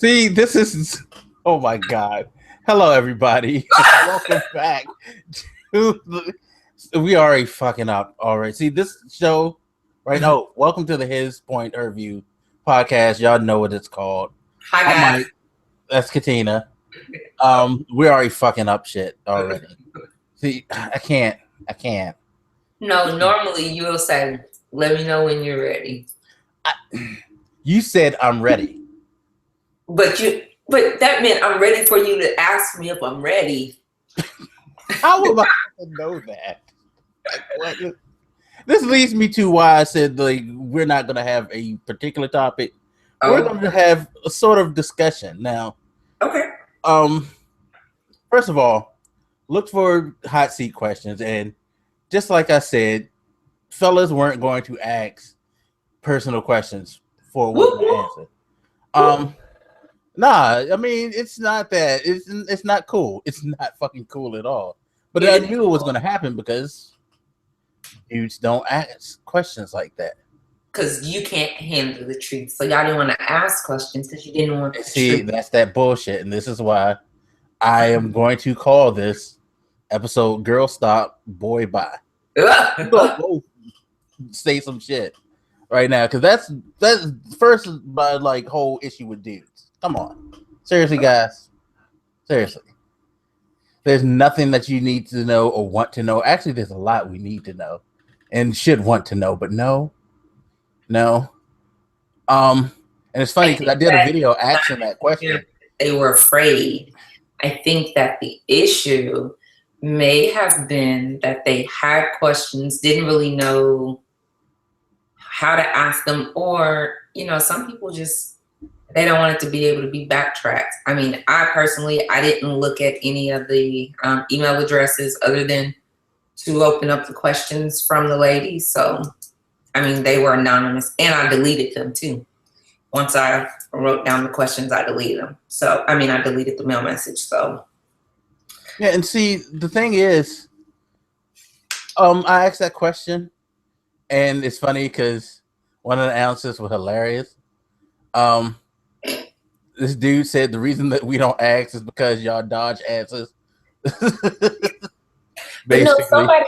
See, this is, oh my God. Hello, everybody. Welcome back we are already fucking up. All right. See, this show, right? Oh, welcome to the His Point Her View podcast. Y'all know what it's called. Hi, guys. I'm Mike. That's Katina. We're already fucking up shit already. See, I can't. No, normally you will say, let me know when you're ready. You said I'm ready. But that meant I'm ready for you to ask me if I'm ready. How am I to know that? Like, what? This leads me to why I said like we're not going to have a particular topic. Oh. We're going to have a sort of discussion now. Okay. First of all, look for hot seat questions, and just like I said, fellas weren't going to ask personal questions for a woman to answer. Nah, I mean it's not that. It's not cool. It's not fucking cool at all. But I knew it was going to happen because dudes don't ask questions like that. Because you can't handle the truth. So y'all didn't want to ask questions because you didn't want to see. That's that bullshit, and this is why I am going to call this episode "Girl Stop, Boy Bye." Go say some shit right now because that's first my like whole issue with dudes. Come on, seriously, guys. Seriously. There's nothing that you need to know or want to know. Actually, there's a lot we need to know and should want to know, but no. And it's funny because I did a video asking that question. They were afraid. I think that the issue may have been that they had questions, didn't really know how to ask them, or, some people just, they don't want it to be able to be backtracked. I mean, I didn't look at any of the email addresses other than to open up the questions from the ladies. So, I mean, they were anonymous, and I deleted them too. Once I wrote down the questions, I deleted them. So, I deleted the mail message. So, yeah, and see, the thing is, I asked that question, and it's funny because one of the answers was hilarious. This dude said the reason that we don't ask is because y'all dodge answers. Basically. No,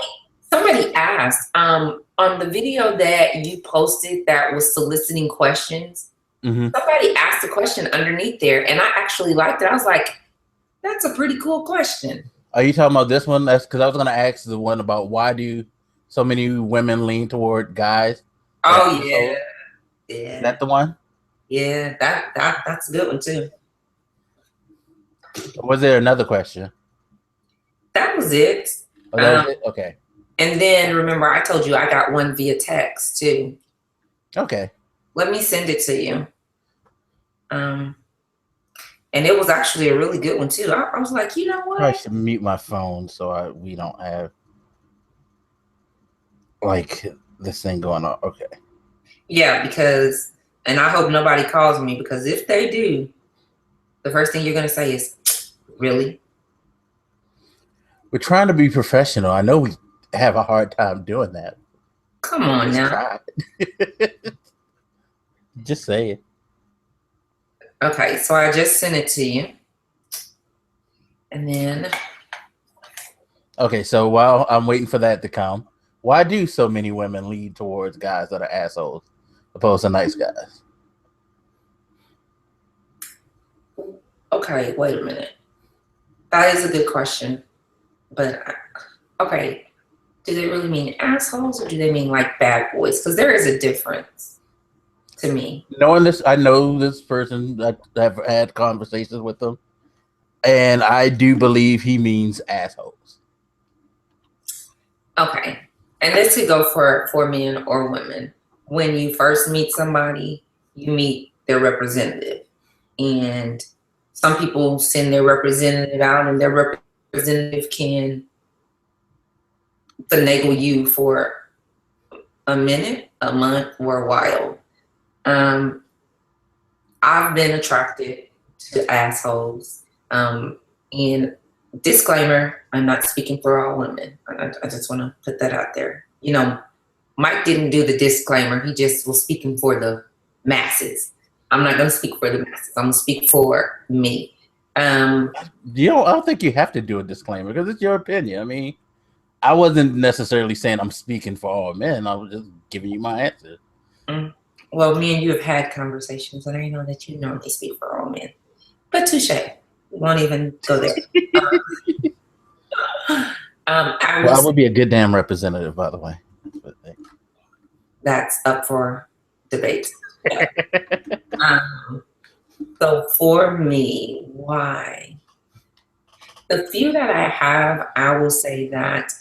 somebody asked on the video that you posted that was soliciting questions. Mm-hmm. Somebody asked a question underneath there, and I actually liked it. I was like, "That's a pretty cool question." Are you talking about this one? That's because I was going to ask the one about why do so many women lean toward guys? Oh yeah. Is that the one? Yeah, that's a good one too. Was there another question? That was it. Oh, that was it? Okay. And then remember, I told you I got one via text too. Okay. Let me send it to you. And it was actually a really good one too. I was like, you know what? I should mute my phone so we don't have like this thing going on. Okay. Yeah, because. And I hope nobody calls me, because if they do, the first thing you're going to say is, really? We're trying to be professional. I know we have a hard time doing that. Come on now. Just say it. Okay, so I just sent it to you. And then. Okay, so while I'm waiting for that to come, why do so many women lead towards guys that are assholes opposed to nice guys? Okay, wait a minute. That is a good question. But, okay, do they really mean assholes or do they mean like bad boys? Because there is a difference to me. Knowing this, I know this person. I've had conversations with them, and I do believe he means assholes. Okay, and this could go for men or women. When you first meet somebody, you meet their representative. And some people send their representative out, and their representative can finagle you for a minute, a month, or a while. I've been attracted to assholes. And disclaimer, I'm not speaking for all women. I just want to put that out there. Mike didn't do the disclaimer. He just was speaking for the masses. I'm not going to speak for the masses. I'm going to speak for me. I don't think you have to do a disclaimer because it's your opinion. I mean, I wasn't necessarily saying I'm speaking for all men. I was just giving you my answer. Well, me and you have had conversations, and I know that you normally speak for all men. But touche. We won't even go there. I would be a good damn representative, by the way. That's up for debate. So for me, why? The few that I have, I will say that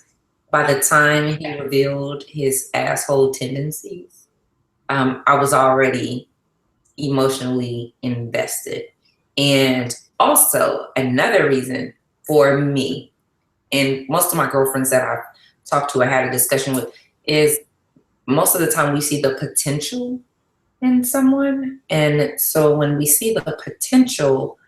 by the time he revealed his asshole tendencies, I was already emotionally invested. And also another reason for me, and most of my girlfriends that I've talked to, I had a discussion with, is most of the time we see the potential in someone. And so when we see the potential,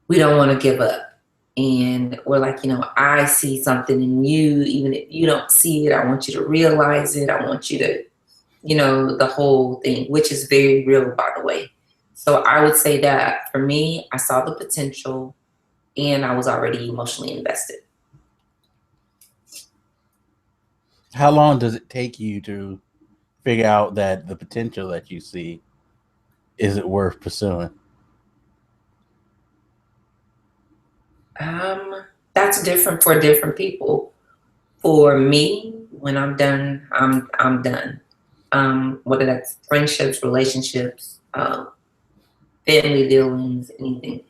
we don't want to give up. And we're like, I see something in you, even if you don't see it, I want you to realize it. I want you to, the whole thing, which is very real, by the way. So I would say that for me, I saw the potential and I was already emotionally invested. How long does it take you to figure out that the potential that you see isn't worth pursuing? That's different for different people. For me, when I'm done, I'm done. Whether that's friendships, relationships, family dealings, anything.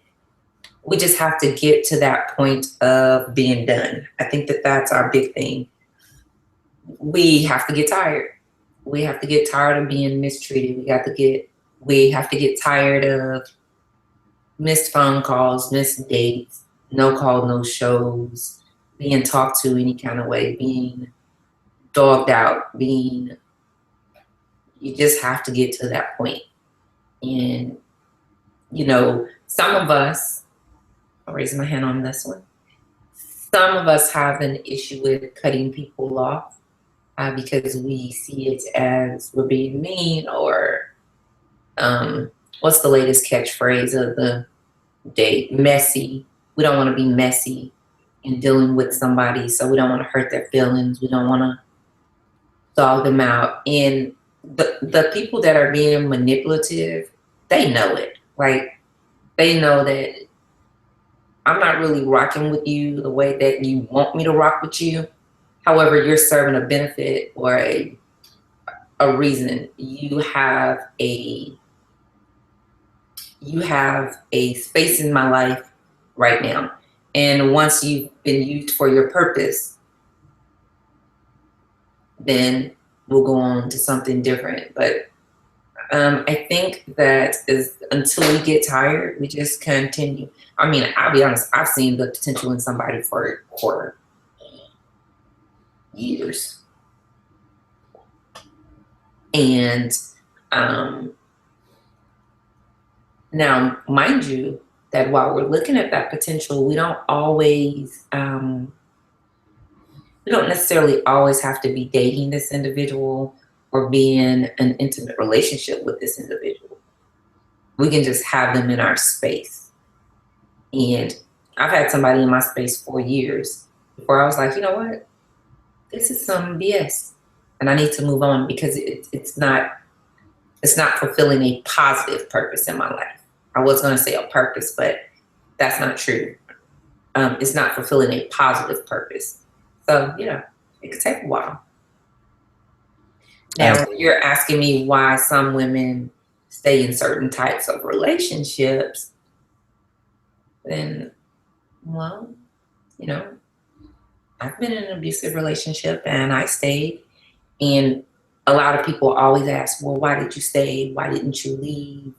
We just have to get to that point of being done. I think that that's our big thing. We have to get tired. We have to get tired of being mistreated. We have to get tired of missed phone calls, missed dates, no call, no shows, being talked to any kind of way, being dogged out, you just have to get to that point. And, some of us, I'll raise my hand on this one, some of us have an issue with cutting people off because we see it as we're being mean, or what's the latest catchphrase of the day? Messy. We don't want to be messy in dealing with somebody, so we don't want to hurt their feelings. We don't want to dog them out. And the people that are being manipulative, they know it. Like, they know that I'm not really rocking with you the way that you want me to rock with you. However, you're serving a benefit or a reason. You have a space in my life right now. And once you've been used for your purpose, then we'll go on to something different. But I think that is until we get tired, we just continue. I mean, I'll be honest, I've seen the potential in somebody for years. And now, mind you, that while we're looking at that potential, we don't necessarily always have to be dating this individual or be in an intimate relationship with this individual. We can just have them in our space. And I've had somebody in my space for years before I was like, you know what? This is some BS. And I need to move on because it's not fulfilling a positive purpose in my life. I was going to say a purpose, but that's not true. It's not fulfilling a positive purpose. So, it could take a while. Now, you're asking me why some women stay in certain types of relationships, then, well, I've been in an abusive relationship and I stayed. And a lot of people always ask, well, why did you stay? Why didn't you leave?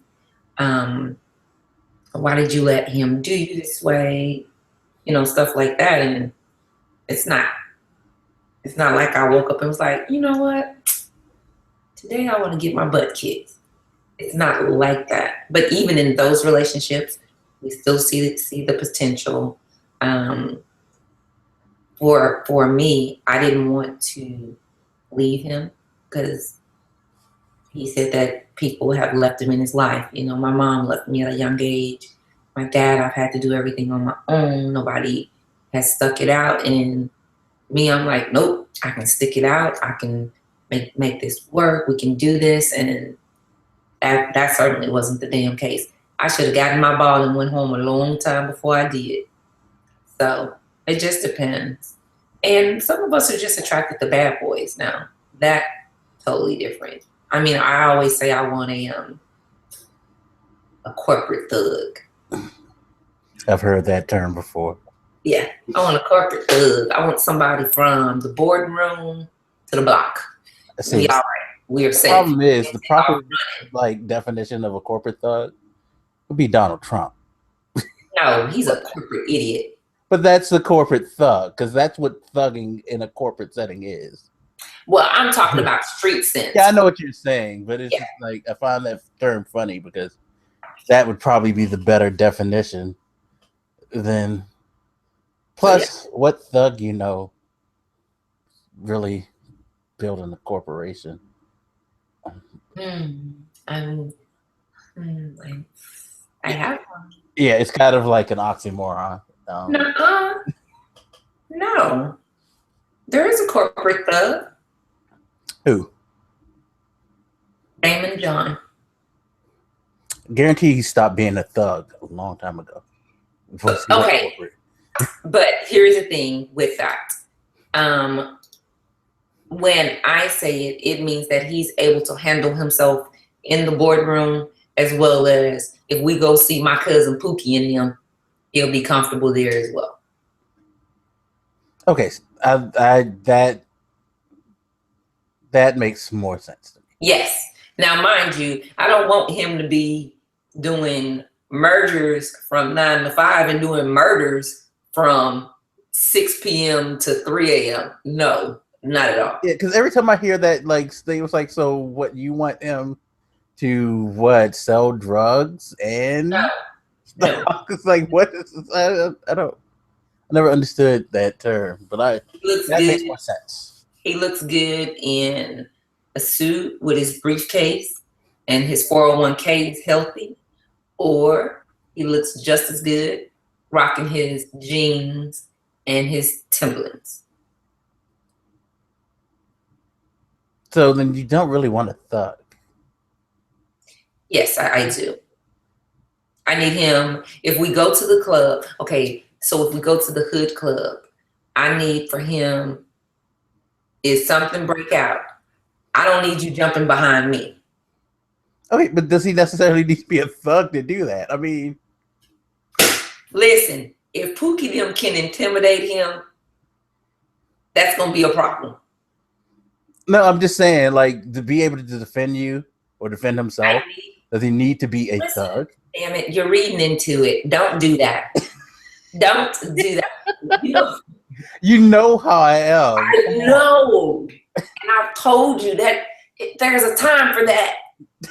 Why did you let him do you this way? Stuff like that. And it's not like I woke up and was like, you know what? Today I want to get my butt kicked. It's not like that. But even in those relationships, we still see the potential. For me, I didn't want to leave him because He said that people have left him in his life. You know, my mom left me at a young age. My dad, I've had to do everything on my own. Nobody has stuck it out. And me, I'm like, nope, I can stick it out. I can make this work. We can do this. And that certainly wasn't the damn case. I should have gotten my ball and went home a long time before I did. So it just depends. And some of us are just attracted to bad boys now. That totally different. I mean, I always say I want a corporate thug. I've heard that term before. Yeah, I want a corporate thug. I want somebody from the boardroom to the block. See, all right. We're safe. The problem is the proper definition of a corporate thug would be Donald Trump. No, he's a corporate idiot. But that's the corporate thug, because that's what thugging in a corporate setting is. Well, I'm talking about street sense. Yeah, I know what you're saying, but it's just like I find that term funny because that would probably be the better definition than. Plus, what thug really building a corporation? I have one. Yeah, it's kind of like an oxymoron. No. There is a corporate thug. Who? Raymond John. Guarantee he stopped being a thug a long time ago. Okay. But here's the thing with that. When I say it, it means that he's able to handle himself in the boardroom, as well as if we go see my cousin Pookie and them, he'll be comfortable there as well. Okay, that makes more sense to me. Yes. Now, mind you, I don't want him to be doing mergers from 9 to 5 and doing murders from 6 p.m. to 3 a.m. No, not at all. Yeah, because every time I hear that, they was like, so what, you want him to sell drugs and no. It's like, what is this? I never understood that term, but that makes more sense. He looks good in a suit with his briefcase and his 401k is healthy, or he looks just as good rocking his jeans and his Timberlands. So then you don't really want a thug. Yes, I do. I need him. If we go to the club, okay, so if we go to the hood club, I need for him, if something break out, I don't need you jumping behind me. Okay, but does he necessarily need to be a thug to do that? I mean, listen, if Pookie them can intimidate him, that's going to be a problem. No, I'm just saying, to be able to defend you or defend himself, does he need to be a thug? Damn it, you're reading into it. Don't do that. Don't do that. You know how I am. I know. And I've told you that there's a time for that.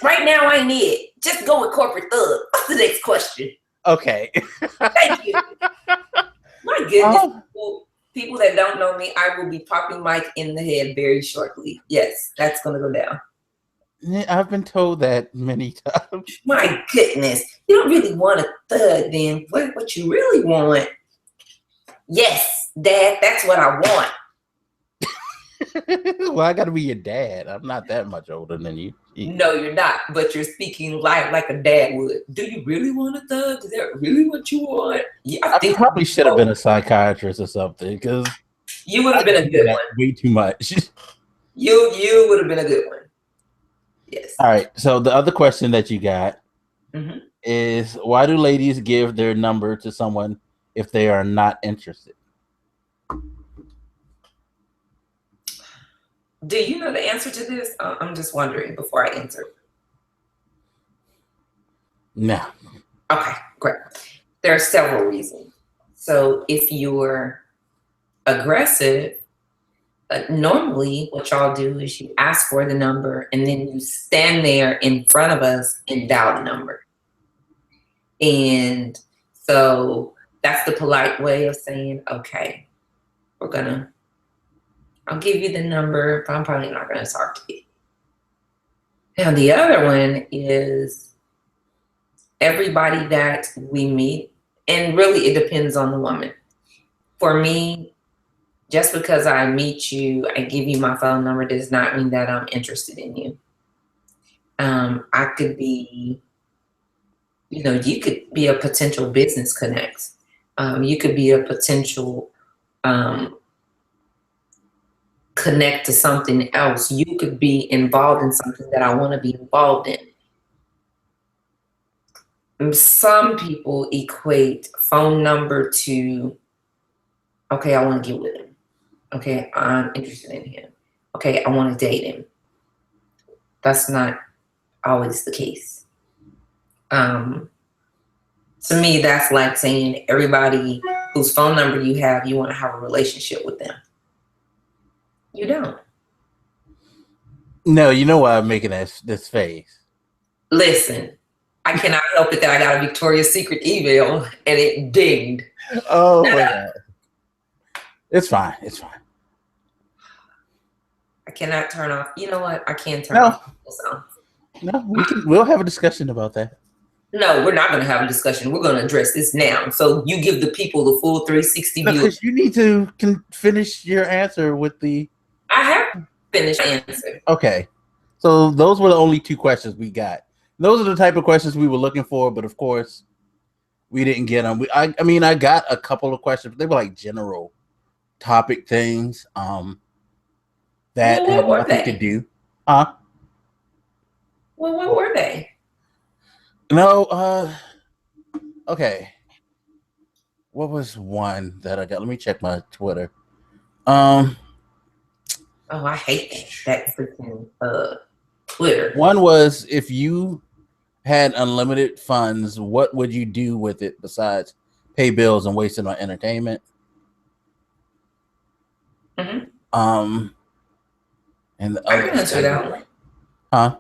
Right now ain't it. Just go with corporate thug. What's the next question? Okay. Thank you. My goodness. People that don't know me, I will be popping Mike in the head very shortly. Yes, that's going to go down. I've been told that many times. My goodness. You don't really want a thug then. What you really want? Yes, Dad, that's what I want. Well, I got to be your dad. I'm not that much older than you. No, you're not. But you're speaking like a dad would. Do you really want a thug? Is that really what you want? Yeah, I think probably should have been a psychiatrist or something, because you would have been a good one. Way too much. You would have been a good one. Yes. All right. So the other question that you got is, why do ladies give their number to someone if they are not interested? Do you know the answer to this? I'm just wondering before I answer. No. Okay, great. There are several reasons. So if you're aggressive, normally what y'all do is you ask for the number and then you stand there in front of us and dial the number. And so that's the polite way of saying, okay, I'll give you the number, but I'm probably not going to talk to you. Now the other one is everybody that we meet, and really it depends on the woman. For me, just because I meet you, I give you my phone number does not mean that I'm interested in you. I could be, you could be a potential business connect. You could be a potential connect to something else. You could be involved in something that I want to be involved in. Some people equate phone number to, okay, I want to get with him. Okay, I'm interested in him. Okay, I want to date him. That's not always the case. To me, that's like saying everybody whose phone number you have, you want to have a relationship with them. You don't. No, you know why I'm making this face. Listen, I cannot help it that I got a Victoria's Secret email and it dinged. Oh my God. It's fine. It's fine. I cannot turn off. You know what? I can turn off the sound. No, we'll have a discussion about that. No, we're not going to have a discussion. We're going to address this now. So you give the people the full 360 view. Because you need to finish your answer with the... I have finished my answer. Okay. So those were the only 2 questions we got. Those are the type of questions we were looking for, but of course, we didn't get them. I mean, I got a couple of questions, but they were like general topic things that had nothing to do. Huh? Well, what were they? No, okay. What was one that I got? Let me check my Twitter. Oh, I hate that freaking Twitter. One was, if you had unlimited funds, what would you do with it besides pay bills and waste it on entertainment? Mm-hmm. And the I can answer that one. Huh?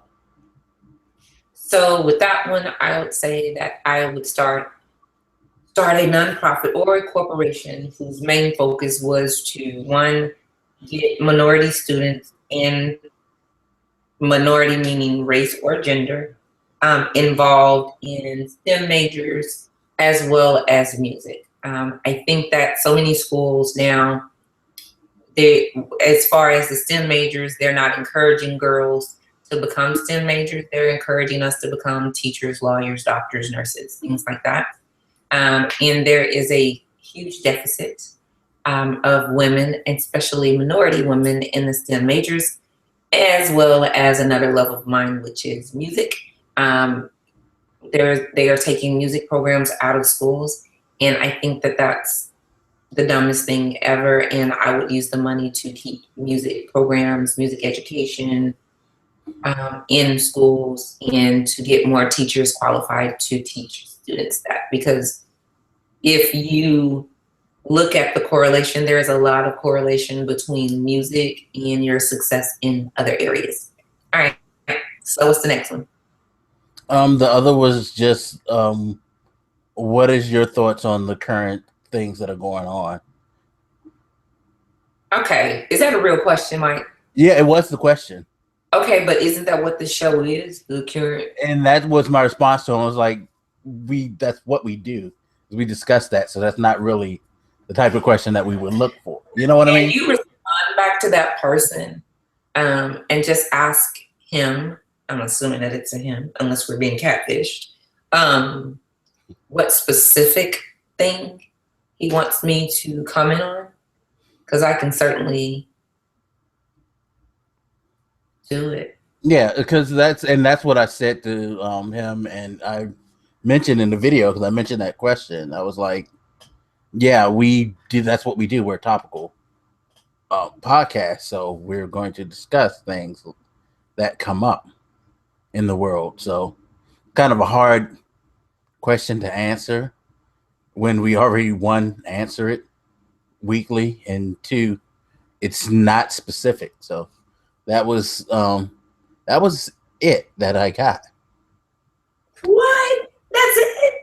So with that one, I would say that I would start a nonprofit or a corporation whose main focus was to, one, get minority students in minority meaning race or gender involved in STEM majors as well as music. I think that so many schools now, as far as the STEM majors, they're not encouraging girls to become STEM majors. They're encouraging us to become teachers, lawyers, doctors, nurses, things like that. And there is a huge deficit of women, especially minority women, in the STEM majors, as well as another love of mine, which is music. They are taking music programs out of schools, and I think that that's the dumbest thing ever. And I would use the money to keep music programs, music education in schools, and to get more teachers qualified to teach students that. Because if you look at the correlation, there is a lot of correlation between music and your success in other areas. All right. So what's the next one? The other was just, what is your thoughts on the current things that are going on? Okay. Is that a real question, Mike? Yeah, it was the question. Okay, but isn't that what the show is? The current. And that was my response to him. I was like, that's what we do. We discussed that. So that's not really the type of question that we would look for. You know what I mean? You respond back to that person and just ask him, I'm assuming that it's a him, unless we're being catfished, what specific thing he wants me to comment on, because I can certainly do it. Yeah, because that's what I said to him, and I mentioned in the video, because I mentioned that question. I was like, yeah, we do. That's what we do. We're a topical podcast, so we're going to discuss things that come up in the world. So kind of a hard question to answer when we already, one, answer it weekly, and two, it's not specific. So that was it that I got. What? That's it?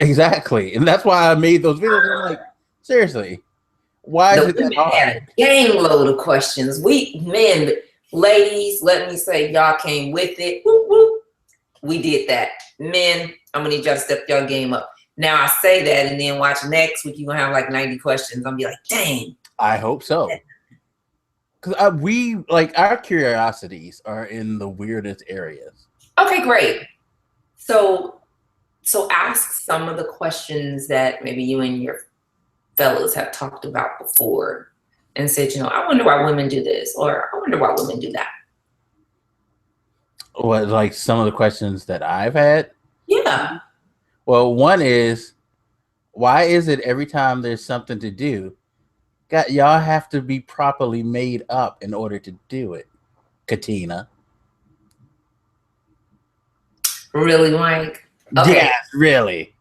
Exactly. And that's why I made those videos. I'm like, seriously, why is it that hard? Had a gang load of questions. Men, Ladies, let me say y'all came with it. Whoop, whoop. We did that. Men, I'm gonna need y'all to step y'all game up. Now I say that, and then watch next week. You're gonna have like 90 questions. I'm gonna be like, dang. I hope so. Because we like our curiosities are in the weirdest areas. Okay, great. So ask some of the questions that maybe you and your fellows have talked about before and said, I wonder why women do this, or I wonder why women do that. What, like some of the questions that I've had? Yeah. Well, one is, why is it every time there's something to do, y'all have to be properly made up in order to do it? Katina. Really, Mike? Okay. Yes, really.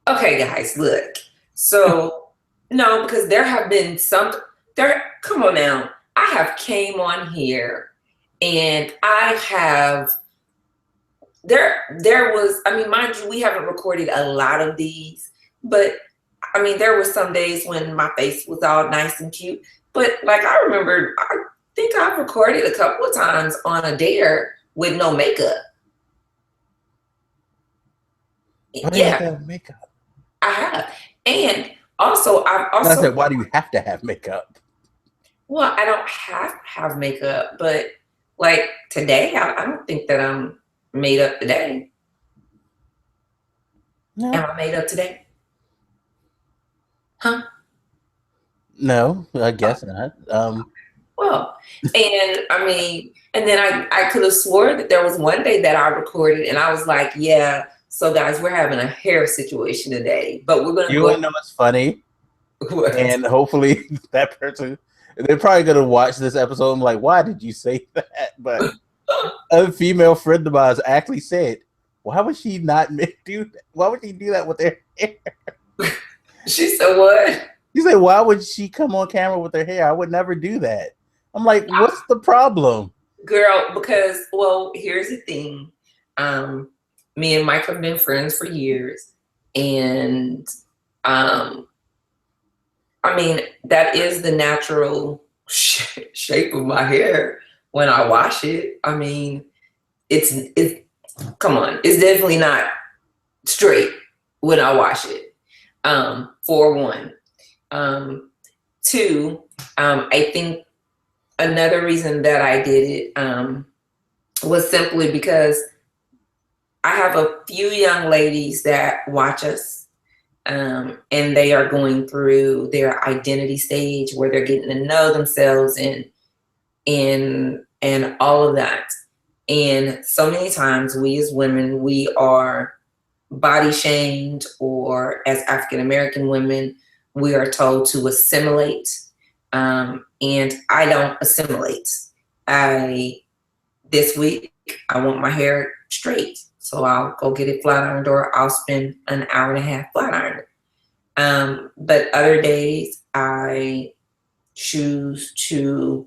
Okay, guys, look. So, no, because there have been come on now. I have came on here and I have, there was, I mean, mind you, we haven't recorded a lot of these, but I mean, there were some days when my face was all nice and cute, but like I remember, I think I've recorded a couple of times on a dare with no makeup. Why do you have to have makeup? I have. And also, I said, why do you have to have makeup? Well, I don't have to have makeup, but like today, I don't think that I'm made up today. No. Am I made up today? Huh? No, I guess not. Well, and I mean, and then I could have swore that there was one day that I recorded and I was like, yeah, so guys, we're having a hair situation today, but we're gonna. You wanna know what's funny? What? And hopefully that person, they're probably gonna watch this episode and be like, why did you say that? But a female friend of mine actually said, why would she not do that? Why would she do that with her hair? She said what? You say, why would she come on camera with her hair? I would never do that. I'm like, what's the problem? Girl, because, well, here's the thing. Me and Mike have been friends for years. And, I mean, that is the natural shape of my hair when I wash it. I mean, it's come on. It's definitely not straight when I wash it, for one. Two, I think another reason that I did it was simply because I have a few young ladies that watch us, and they are going through their identity stage where they're getting to know themselves and all of that. And so many times we as women, we are body shamed, or as African American women, we are told to assimilate. And I don't assimilate. This week, I want my hair straight. So I'll go get it flat ironed, or I'll spend an hour and a half flat ironed. But other days I choose to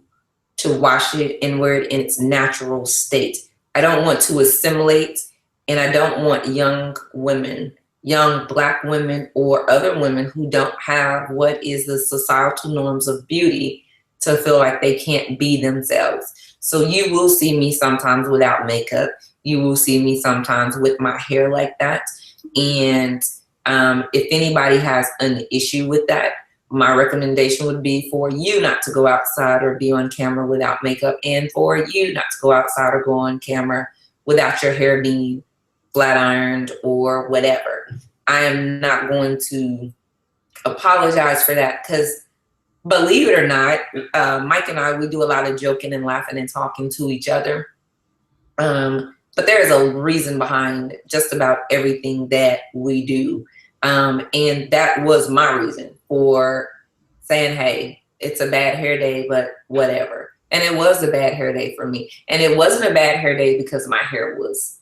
wash it and wear it in its natural state. I don't want to assimilate, and I don't want young women, young Black women, or other women who don't have what is the societal norms of beauty to feel like they can't be themselves. So you will see me sometimes without makeup. You will see me sometimes with my hair like that. And if anybody has an issue with that, my recommendation would be for you not to go outside or be on camera without makeup, and for you not to go outside or go on camera without your hair being flat ironed or whatever. I am not going to apologize for that, because believe it or not, Mike and I, we do a lot of joking and laughing and talking to each other. But there is a reason behind just about everything that we do. And that was my reason for saying, hey, it's a bad hair day, but whatever. And it was a bad hair day for me. And it wasn't a bad hair day because my hair was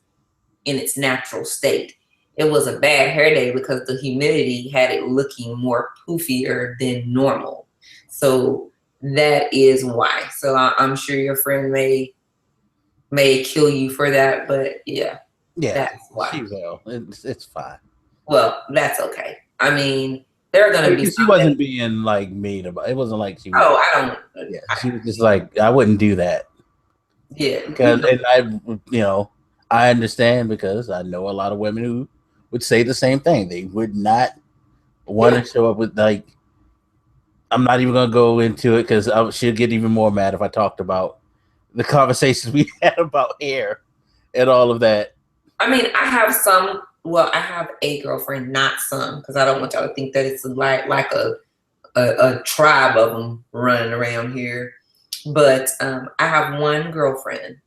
in its natural state. It was a bad hair day because the humidity had it looking more poofier than normal. So that is why. So I'm sure your friend may kill you for that, but yeah, that's why. She will. It's fine. Well, that's okay. I mean, there are gonna be. She wasn't being like mean about it. Wasn't like she was. Oh, I don't. Yeah, she was just like, I wouldn't do that. Yeah. Because and I understand because I know a lot of women who would say the same thing. They would not want to show up with like. I'm not even gonna go into it because she'll get even more mad if I talked about the conversations we had about hair and all of that. I mean, I have some. Well, I have a girlfriend, not some, because I don't want y'all to think that it's like a tribe of them running around here. But I have one girlfriend.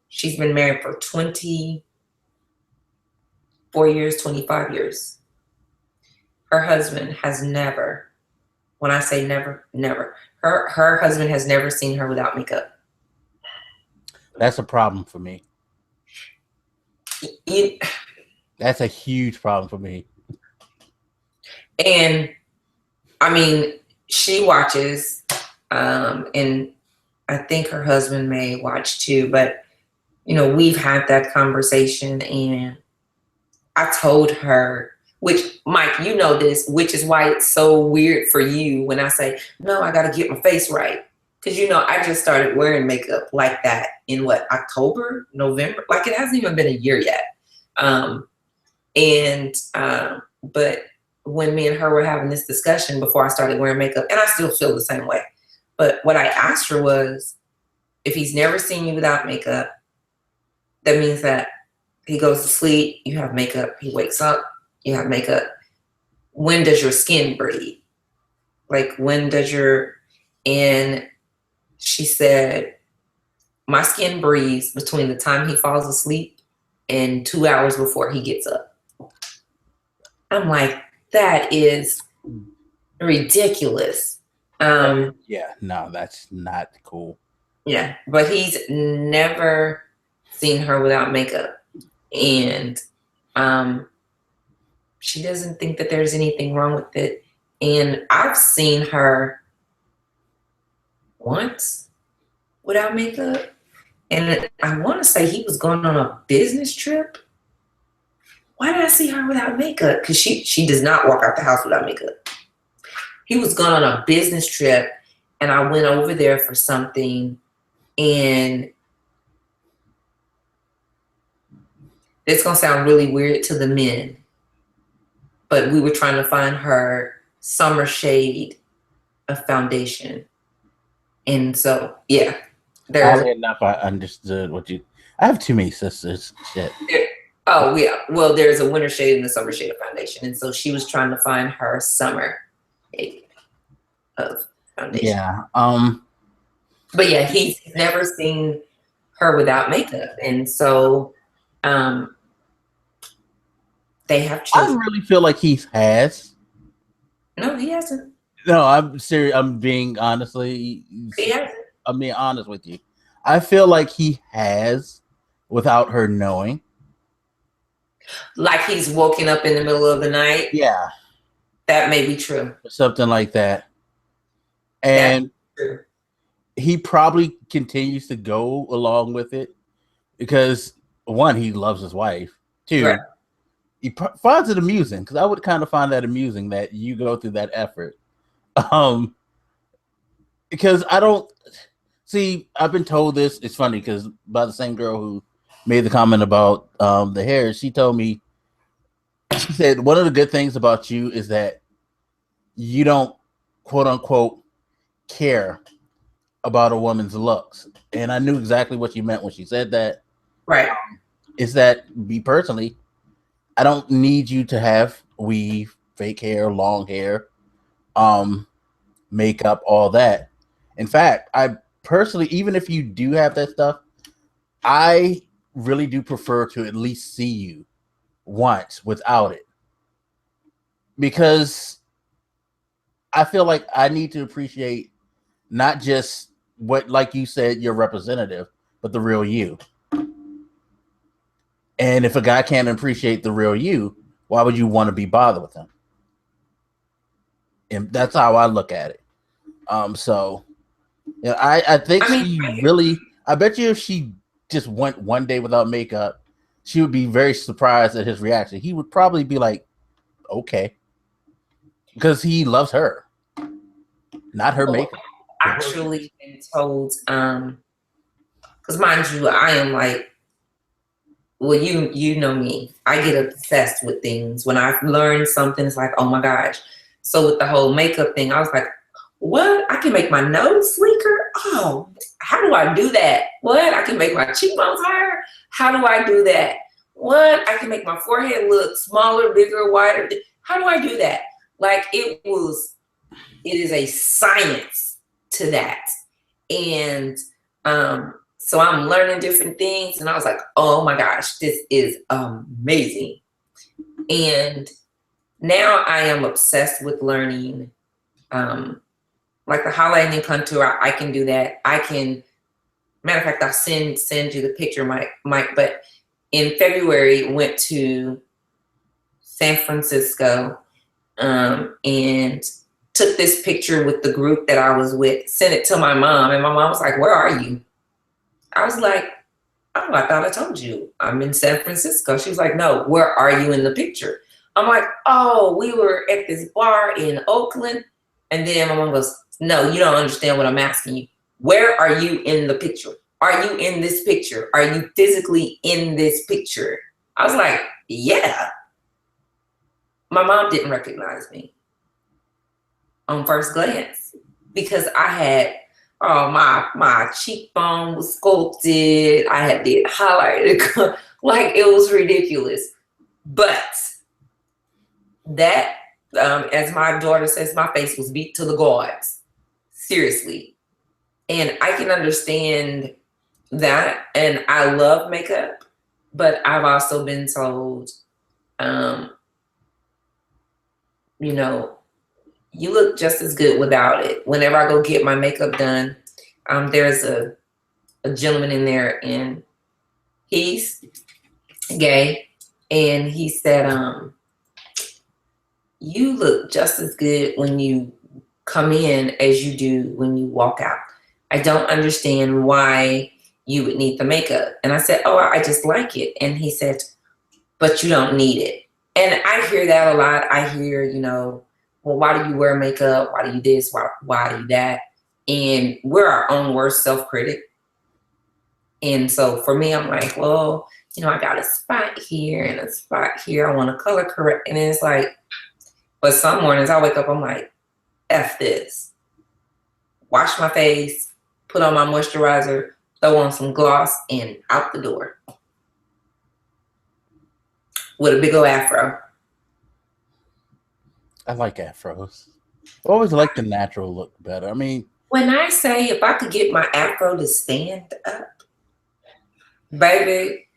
She's been married for 24 years, 25 years. Her husband has never, when I say never, never, her husband has never seen her without makeup. That's a problem for me. That's a huge problem for me. And I mean, she watches, and I think her husband may watch too, but we've had that conversation, and I told her, which Mike, you know this, which is why it's so weird for you when I say, no, I got to get my face right. Because, I just started wearing makeup like that in October, November? Like it hasn't even been a year yet. But when me and her were having this discussion before I started wearing makeup, and I still feel the same way. But what I asked her was, if he's never seen you without makeup, that means that he goes to sleep, you have makeup. He wakes up, you have makeup. When does your skin breathe? Like and she said, my skin breathes between the time he falls asleep and 2 hours before he gets up. I'm like, that is ridiculous. Yeah, no, that's not cool. Yeah, but he's never seen her without makeup. And she doesn't think that there's anything wrong with it. And I've seen her once without makeup. And I want to say he was going on a business trip. Why did I see her without makeup? Because she does not walk out the house without makeup. He was going on a business trip, and I went over there for something, and it's going to sound really weird to the men, but we were trying to find her summer shade of foundation. And so, yeah. Oddly enough, I understood I have too many sisters. Shit. Oh, yeah. Well, there's a winter shade and a summer shade of foundation. And so she was trying to find her summer shade of foundation. Yeah. But yeah, he's never seen her without makeup. And so they have children. I really feel like he has. No, he hasn't. No, I'm serious. I'm being honest with you. I feel like he has without her knowing. Like he's woken up in the middle of the night? Yeah. That may be true. Something like that. And he probably continues to go along with it because, one, he loves his wife. Two, right. He finds it amusing, because I would kind of find that amusing that you go through that effort. Because I don't see, I've been told this. It's funny because by the same girl who made the comment about the hair, she told me, she said, one of the good things about you is that you don't, quote unquote, care about a woman's looks. And I knew exactly what she meant when she said that. Right. Is that me personally, I don't need you to have weave, fake hair, long hair, makeup, all that. In fact, I personally, even if you do have that stuff, I really do prefer to at least see you once without it, because I feel like I need to appreciate not just what, like you said, your representative, but the real you. And if a guy can't appreciate the real you, why would you want to be bothered with him? And that's how I look at it. So yeah, I think I bet you if she just went one day without makeup, she would be very surprised at his reaction. He would probably be like, okay, because he loves her, not her makeup. Actually been told because mind you, I am like, well, you know me. I get obsessed with things. When I've learned something, it's like, oh my gosh. So with the whole makeup thing, I was like, what? I can make my nose sleeker? Oh, how do I do that? What? I can make my cheekbones higher? How do I do that? What? I can make my forehead look smaller, bigger, wider. How do I do that? Like it is a science to that. And so I'm learning different things, and I was like, oh my gosh, this is amazing. And now I am obsessed with learning like the highlighting and contour. I can do that. I can, matter of fact, I'll send you the picture, Mike. But in February, went to San Francisco and took this picture with the group that I was with, sent it to my mom, and my mom was like, where are you? I was like, oh, I thought I told you. I'm in San Francisco. She was like, no, where are you in the picture? I'm like, oh, we were at this bar in Oakland. And then my mom goes, no, you don't understand what I'm asking you. Where are you in the picture? Are you in this picture? Are you physically in this picture? I was like, yeah. My mom didn't recognize me on first glance because I had, my cheekbone was sculpted. I had it highlighted. Like it was ridiculous. But that, as my daughter says, my face was beat to the gods. Seriously. And I can understand that. And I love makeup, but I've also been told, you know, you look just as good without it. Whenever I go get my makeup done, there's a gentleman in there, and he's gay, and he said, you look just as good when you come in as you do when you walk out. I don't understand why you would need the makeup. And I said, oh, I just like it. And he said, but you don't need it. And I hear that a lot. I hear, you know, well, why do you wear makeup? Why do you this? Why do you that? And we're our own worst self-critic. And so for me, I'm like, well, you know, I got a spot here and a spot here. I want to color correct. And it's like, but some mornings I wake up, I'm like, F this. Wash my face, put on my moisturizer, throw on some gloss, and out the door. With a big old afro. I like afros. I always like the natural look better. I mean, when I say if I could get my afro to stand up, baby,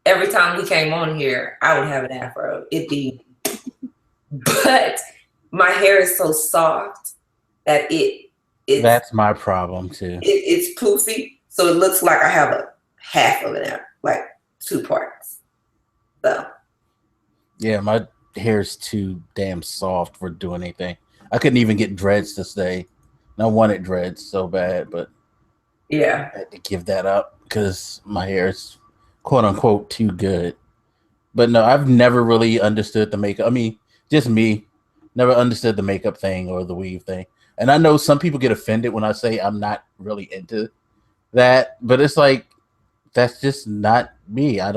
every time we came on here, I would have an afro. It'd be, but my hair is so soft that that's my problem too. It's poofy, so it looks like I have a half of it, like 2 parts. So yeah, my hair's too damn soft for doing anything. I couldn't even get dreads to stay. And I wanted dreads so bad, but yeah, I had to give that up because my hair is quote unquote too good. But no, I've never really understood the makeup. I mean, just me, never understood the makeup thing or the weave thing. And I know some people get offended when I say I'm not really into that, but it's like, that's just not me. I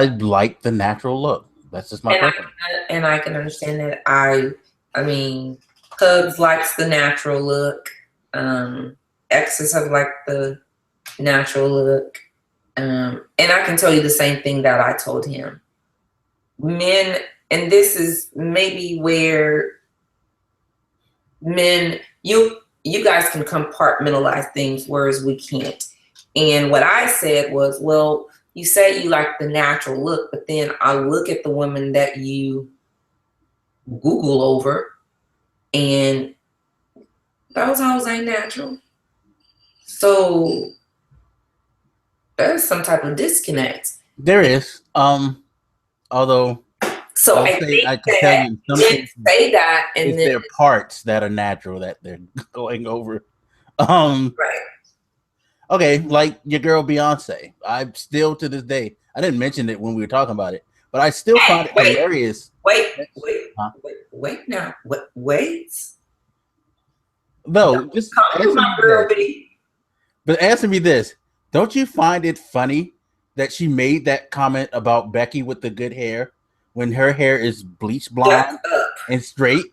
like the natural look. That's just my preference. And I can understand that. I mean, Cubs likes the natural look. Exes have liked the natural look. And I can tell you the same thing that I told him. Men, and this is maybe where men, you guys can compartmentalize things, whereas we can't. And what I said was, well, you say you like the natural look, but then I look at the women that you Google over, and those hoes ain't natural. So there's some type of disconnect. There is. Although so I can tell you some say that, and it's their parts that are natural that they're going over. Right. Okay, like your girl Beyonce. I still to this day, I didn't mention it when we were talking about it, but I still find it hilarious. Wait. No, just come to my girl B. But answer me this: don't you find it funny that she made that comment about Becky with the good hair when her hair is bleach blonde and straight?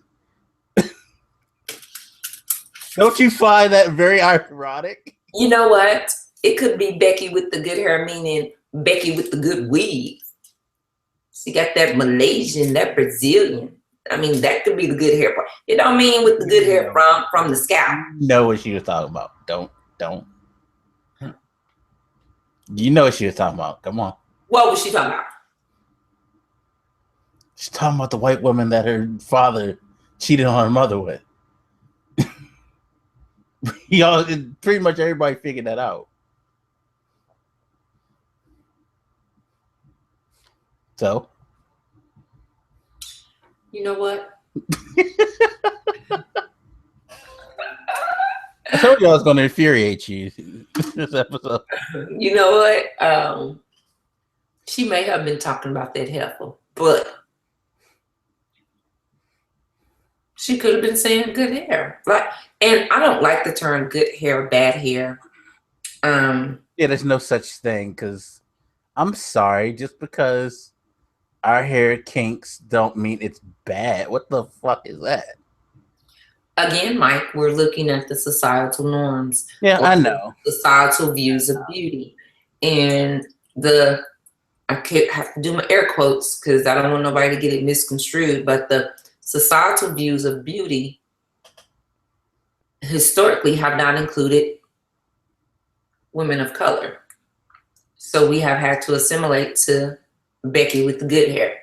Don't you find that very ironic? You know what? It could be Becky with the good hair, meaning Becky with the good weave. She got that Malaysian, that Brazilian. I mean, that could be the good hair part. You know what I mean? With the good hair from the scalp. Know what she was talking about. Don't. You know what she was talking about. Come on. What was she talking about? She's talking about the white woman that her father cheated on her mother with. Y'all, pretty much everybody figured that out. So, you know what? I told you I was going to infuriate you this episode. You know what? She may have been talking about that heifer, but she could have been saying good hair. And I don't like the term good hair, bad hair. Yeah, there's no such thing, because I'm sorry, just because our hair kinks don't mean it's bad. What the fuck is that? Again, Mike, we're looking at the societal norms. Yeah, I know. Societal views of beauty. And I could have to do my air quotes because I don't want nobody to get it misconstrued, but the societal views of beauty historically have not included women of color. So we have had to assimilate to Becky with the good hair.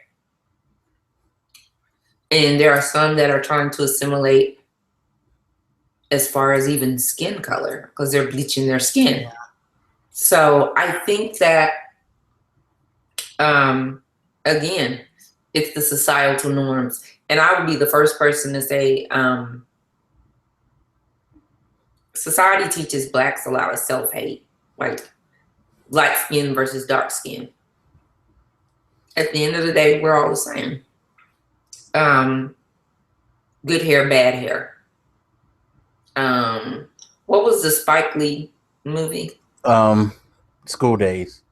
And there are some that are trying to assimilate as far as even skin color because they're bleaching their skin. Yeah. So I think that, again, it's the societal norms. And I would be the first person to say, society teaches Blacks a lot of self-hate, like light skin versus dark skin. At the end of the day, we're all the same. Good hair, bad hair. What was the Spike Lee movie? School Days.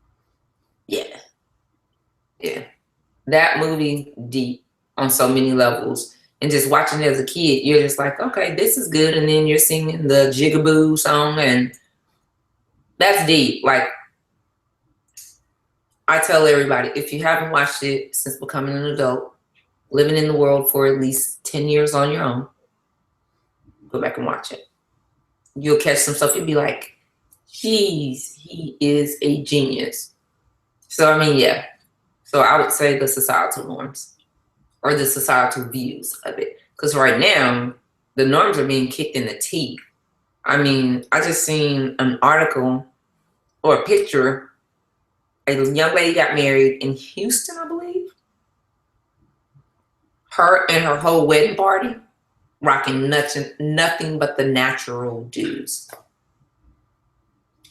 Yeah. That movie deep on so many levels. And just watching it as a kid, you're just like, okay, this is good. And then you're singing the Jigaboo song, and that's deep. Like, I tell everybody, if you haven't watched it since becoming an adult, living in the world for at least 10 years on your own, go back and watch it. You'll catch some stuff. You'll be like, geez, he is a genius. So, I mean, yeah. So I would say the societal norms or the societal views of it. Because right now, the norms are being kicked in the teeth. I mean, I just seen an article or a picture. A young lady got married in Houston, I believe. Her and her whole wedding party rocking nothing but the natural dudes.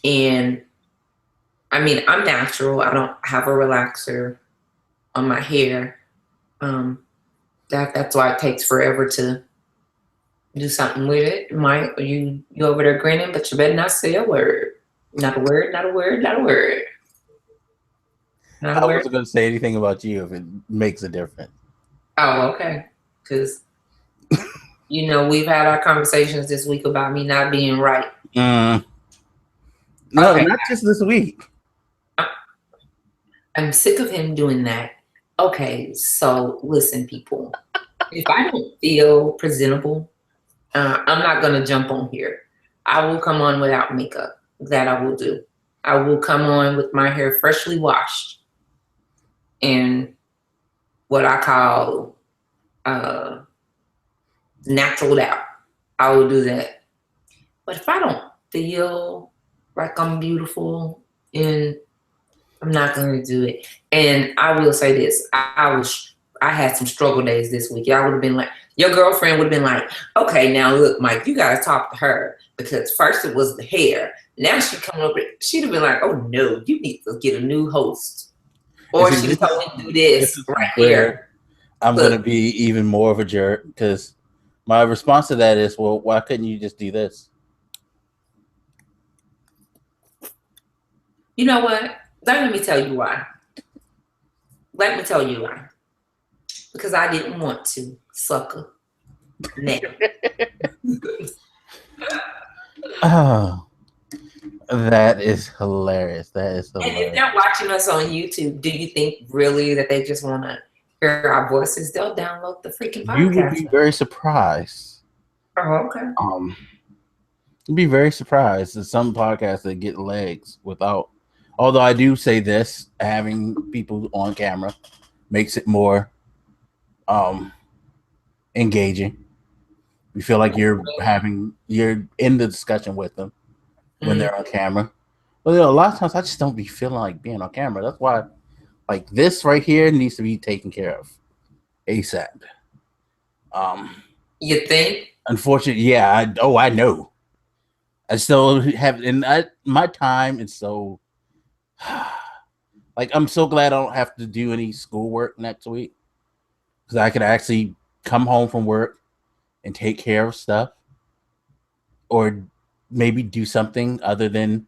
And I mean, I'm natural. I don't have a relaxer on my hair. That's why it takes forever to do something with it. Mike, you over there grinning, but you better not say a word. Not a word, not a word, not a word. I wasn't going to say anything about you if it makes a difference. Oh, okay. Because, we've had our conversations this week about me not being right. No, okay. Not just this week. I'm sick of him doing that. Okay, so listen, people. If I don't feel presentable, I'm not going to jump on here. I will come on without makeup. That I will do. I will come on with my hair freshly washed and what I call naturaled out. I will do that. But if I don't feel like I'm beautiful, and I'm not going to do it. And I will say this. I had some struggle days this week. Y'all would have been like, your girlfriend would have been like, okay, now look, Mike, you got to talk to her because first it was the hair. Now she'd have been like, oh no, you need to get a new host. Or she told me to do this right here. I'm going to be even more of a jerk because my response to that is, well, why couldn't you just do this? You know what? Let me tell you why. Let me tell you why. Because I didn't want to, sucker. Now. Oh, that is hilarious. That is hilarious. And if they're watching us on YouTube, do you think really that they just want to hear our voices? They'll download the freaking podcast. You would be very surprised. Oh, okay. You'd be very surprised at some podcasts that get legs without. Although I do say this, having people on camera makes it more engaging. You feel like you're in the discussion with them when they're on camera. But a lot of times I just don't be feeling like being on camera. That's why, like, this right here needs to be taken care of ASAP. You think? Unfortunately, yeah. I know. I still have, my time is so. Like, I'm so glad I don't have to do any schoolwork next week because I could actually come home from work and take care of stuff, or maybe do something other than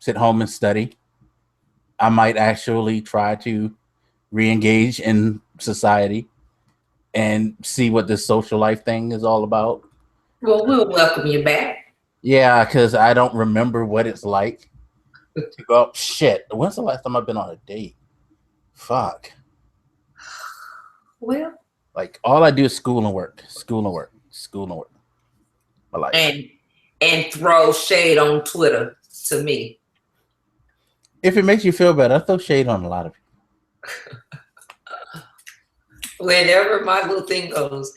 sit home and study. I might actually try to re-engage in society and see what this social life thing is all about. Well, we'll welcome you back. Yeah, because I don't remember what it's like to go up. Shit, when's the last time I've been on a date? Fuck. Well, like, all I do is school and work. My life. And throw shade on Twitter to me. If it makes you feel better, I throw shade on a lot of people. Whenever my little thing goes,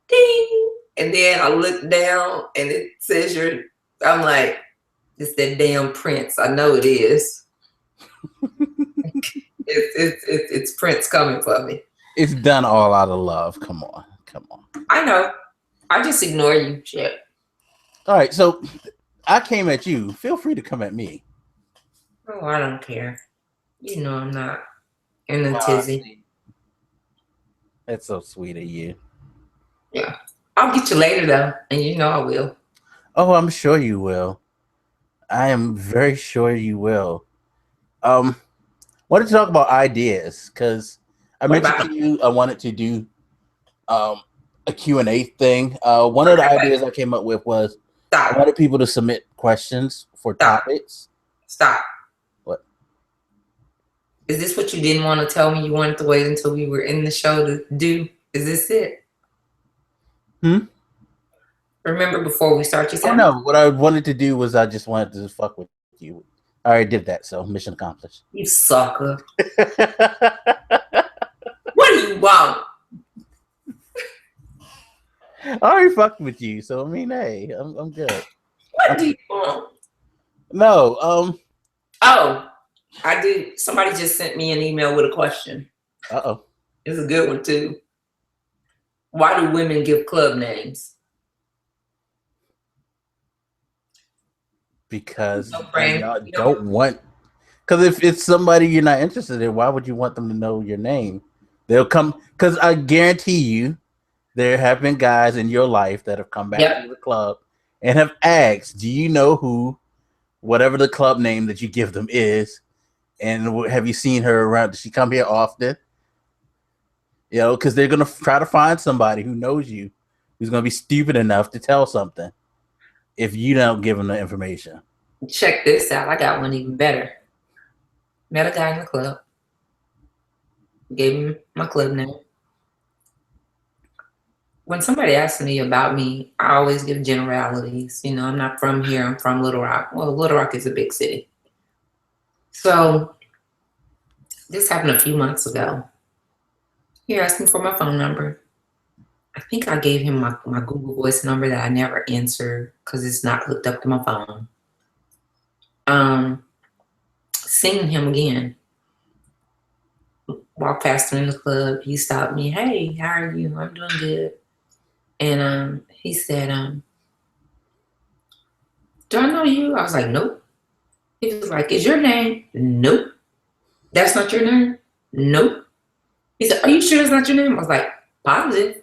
ding, and then I look down and it says I'm like, it's that damn Prince. I know it is. It's Prince coming for me. It's done all out of love. Come on. I know. I just ignore you. Shit. All right, so I came at you. Feel free to come at me. Oh, I don't care. You know I'm not in a tizzy. That's so sweet of you. Yeah. I'll get you later, though, and you know I will. Oh, I'm sure you will. I am very sure you will. Wanted to talk about ideas because I mentioned to you I wanted to do a Q&A thing. One of the ideas I came up with was I wanted people to submit questions for topics. Stop. What? Is this what you didn't want to tell me you wanted to wait until we were in the show to do? Is this it? Remember before we start, you said? Oh, no, what I wanted to do was I just wanted to fuck with you. I already did that, so mission accomplished. You sucker. What do you want? I already fucked with you, so I mean, hey, I'm good. What do you want? No, Oh, I did. Somebody just sent me an email with a question. Uh-oh. It's a good one too. Why do women give club names? Because y'all don't want. Because if it's somebody you're not interested in, why would you want them to know your name? They'll come. Because I guarantee you, there have been guys in your life that have come back to the club and have asked, "Do you know who, whatever the club name that you give them is, and have you seen her around? Does she come here often?" You know, because they're gonna try to find somebody who knows you, who's gonna be stupid enough to tell something if you don't give them the information. Check this out. I got one even better. Met a guy in the club. Gave him my club name. When somebody asks me about me, I always give generalities. You know, I'm not from here. I'm from Little Rock. Well, Little Rock is a big city. So this happened a few months ago. He asked me for my phone number. I think I gave him my Google Voice number that I never answered because it's not hooked up to my phone. Seeing him again. Walked past him in the club. He stopped me. Hey, how are you? I'm doing good. And he said, do I know you? I was like, nope. He was like, is your name? Nope. That's not your name? Nope. He said, are you sure it's not your name? I was like, positive.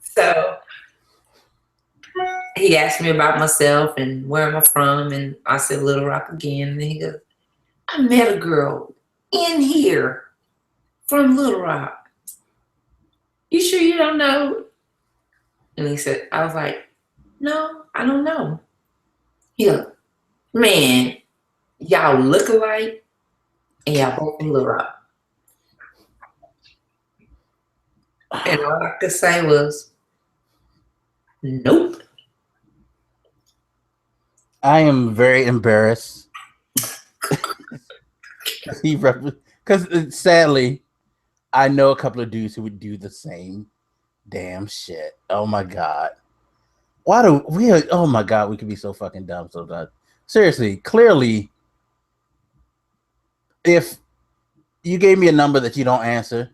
So he asked me about myself and where am I from, and I said Little Rock again. And then he goes, I met a girl in here from Little Rock. You sure you don't know? And he said, I was like, no, I don't know. He goes, man, y'all look alike and y'all both from Little Rock. And all I could say was, nope. I am very embarrassed. Because sadly, I know a couple of dudes who would do the same damn shit. Oh my God. Why do we? Oh my God, we could be so fucking dumb sometimes. Seriously, clearly, if you gave me a number that you don't answer,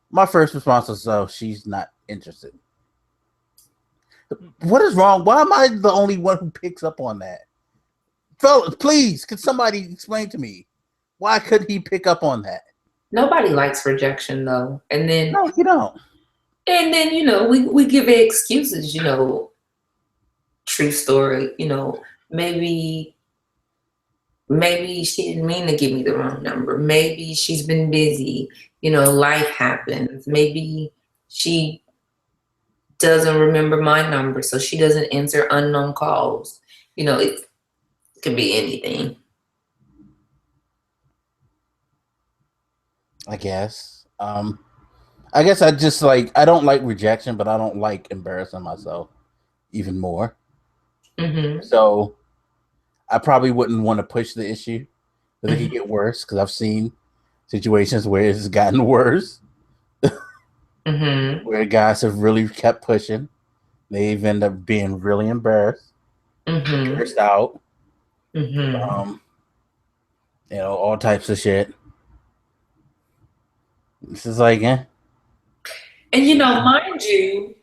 my first response was, oh, she's not interested. What is wrong? Why am I the only one who picks up on that? Fellas, please, could somebody explain to me why couldn't he pick up on that? Nobody likes rejection though. And then no, you don't. And then, we give it excuses, true story, maybe she didn't mean to give me the wrong number. Maybe she's been busy, life happens. Maybe she doesn't remember my number, so she doesn't answer unknown calls. It could be anything. I guess. I guess I just I don't like rejection, but I don't like embarrassing myself even more. Mm-hmm. So I probably wouldn't want to push the issue because it could get worse, because I've seen situations where it's gotten worse. Mm-hmm. Where guys have really kept pushing. They've ended up being really embarrassed, cursed out, all types of shit. This is And mind you,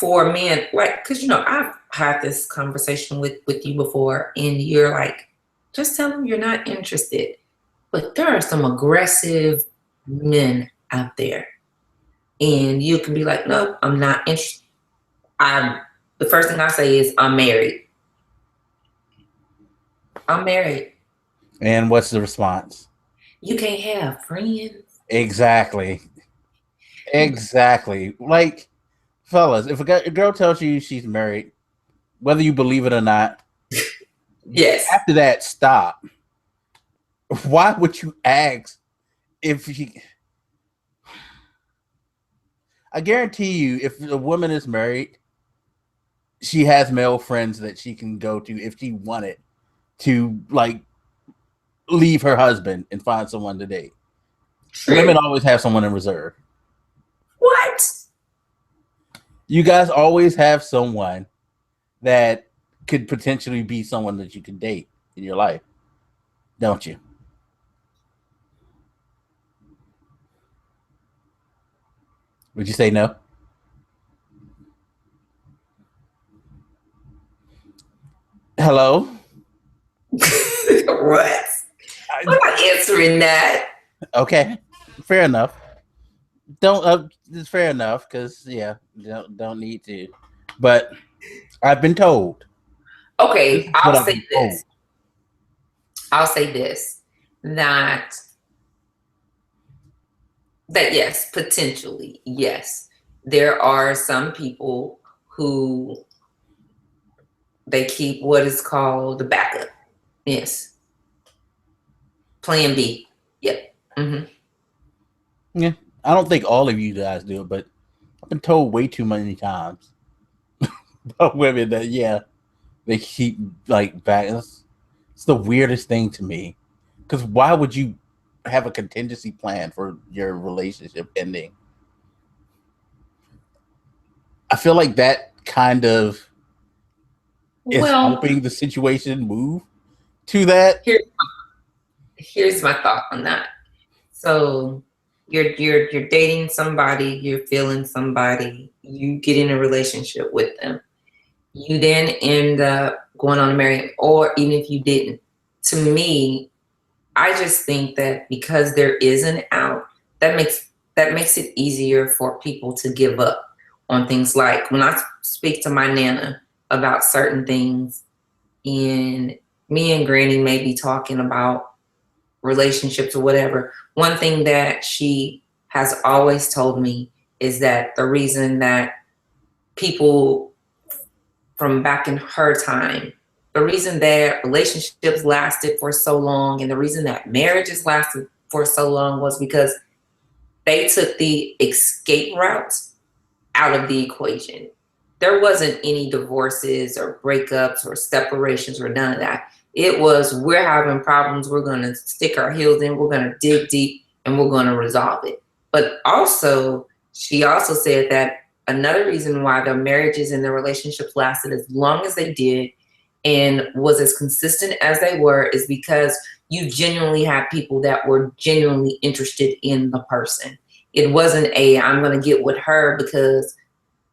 for men, because I've had this conversation with you before, and you're like, just tell them you're not interested. But there are some aggressive men out there, and you can be like, no, I'm not interested. The first thing I say is, I'm married. I'm married. And what's the response? You can't have friends. Exactly. Fellas, if a girl tells you she's married, whether you believe it or not, yes. After that, stop. Why would you ask if she? I guarantee you, if a woman is married, she has male friends that she can go to if she wanted to, leave her husband and find someone to date. True. Women always have someone in reserve. What? You guys always have someone that could potentially be someone that you can date in your life, don't you? Would you say no? Hello? What? I'm not answering that. Okay, fair enough. It's fair enough, because don't need to. But I've been told. Okay, I'll say this. I'll say this. That yes, potentially, yes. There are some people who they keep what is called the backup. Yes. Plan B. Yep. Mm-hmm. Yeah. I don't think all of you guys do it, but I've been told way too many times about women that, they keep back. It's the weirdest thing to me. Because why would you have a contingency plan for your relationship ending? I feel like that kind of is helping the situation move to that. Here's my thought on that. So you're dating somebody, you're feeling somebody, you get in a relationship with them. You then end up going on to marry, or even if you didn't. To me, I just think that because there is an out, that makes it easier for people to give up on things. Like when I speak to my Nana, about certain things, and me and Granny may be talking about relationships or whatever, one thing that she has always told me is that the reason that people from back in her time, the reason that relationships lasted for so long and the reason that marriages lasted for so long was because they took the escape route out of the equation. There wasn't any divorces or breakups or separations or none of that. It was, we're having problems, we're going to stick our heels in, we're going to dig deep, and we're going to resolve it. But also, she also said that another reason why the marriages and the relationships lasted as long as they did and was as consistent as they were is because you genuinely had people that were genuinely interested in the person. It wasn't I'm going to get with her because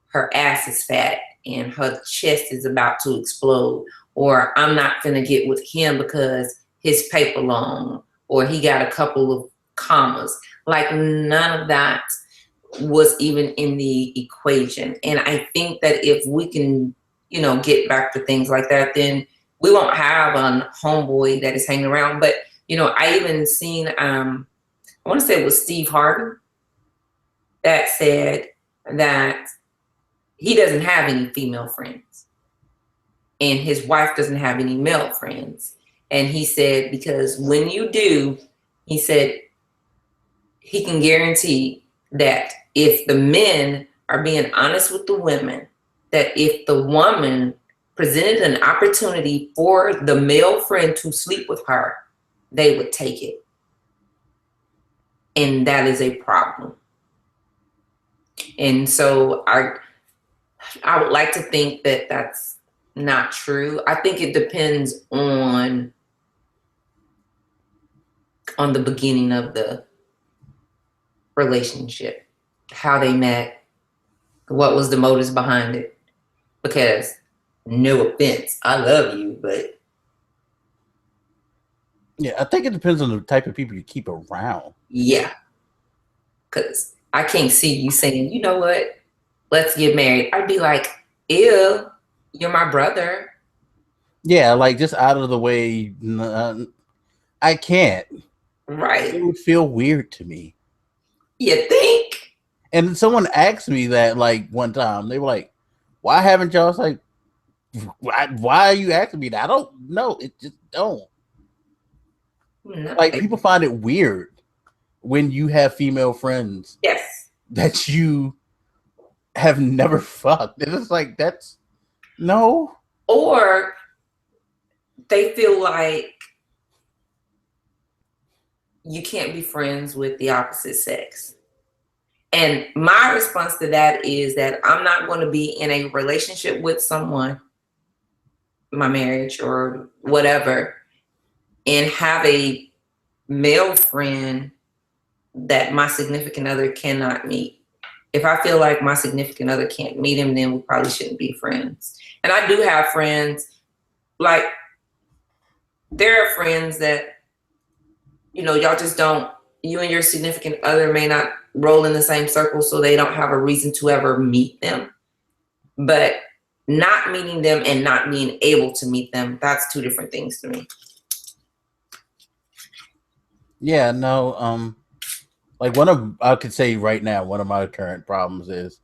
her ass is fat and her chest is about to explode, or I'm not gonna get with him because his paper long, or he got a couple of commas. Like, none of that was even in the equation. And I think that if we can, get back to things like that, then we won't have a homeboy that is hanging around. But, I even seen, I want to say it was Steve Harvey that said that he doesn't have any female friends and his wife doesn't have any male friends. And he said, because when you do, he said, he can guarantee that if the men are being honest with the women, that if the woman presented an opportunity for the male friend to sleep with her, they would take it. And that is a problem. And so I would like to think that that's not true. I think it depends on the beginning of the relationship, how they met, what was the motives behind it. Because, no offense, I love you, but yeah, I think it depends on the type of people you keep around. Yeah, because I can't see you saying, you know what, let's get married. I'd be like, ew, you're my brother. Yeah, like, just out of the way. I can't. Right. It would feel weird to me. You think? And someone asked me that, like, one time. They were like, why haven't y'all? I was like, why are you asking me that? I don't know. It just don't. No. Like, people find it weird when you have female friends. Yes. That you have never fucked. And it's like, that's no. Or they feel like you can't be friends with the opposite sex. And my response to that is that I'm not going to be in a relationship with someone, my marriage or whatever, and have a male friend that my significant other cannot meet. If I feel like my significant other can't meet him, then we probably shouldn't be friends. And I do have friends, like, there are friends that, y'all just don't, you and your significant other may not roll in the same circle, so they don't have a reason to ever meet them. But not meeting them and not being able to meet them, that's two different things to me. Yeah, no, like, I could say right now, one of my current problems is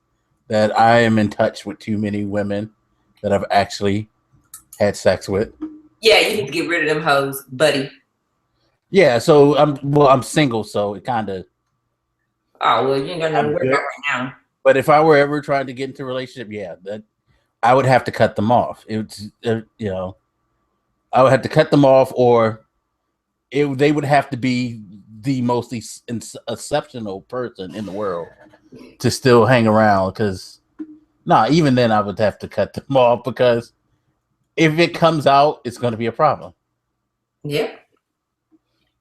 that I am in touch with too many women that I've actually had sex with. Yeah, you need to get rid of them hoes, buddy. Yeah, so I'm single, so it kind of. Oh, well, you ain't got nothing to worry about right now. But if I were ever trying to get into a relationship, yeah, that I would have to cut them off. It's I would have to cut them off, or they would have to be the most exceptional person in the world to still hang around. Because even then, I would have to cut them off, because if it comes out, it's going to be a problem. Yeah.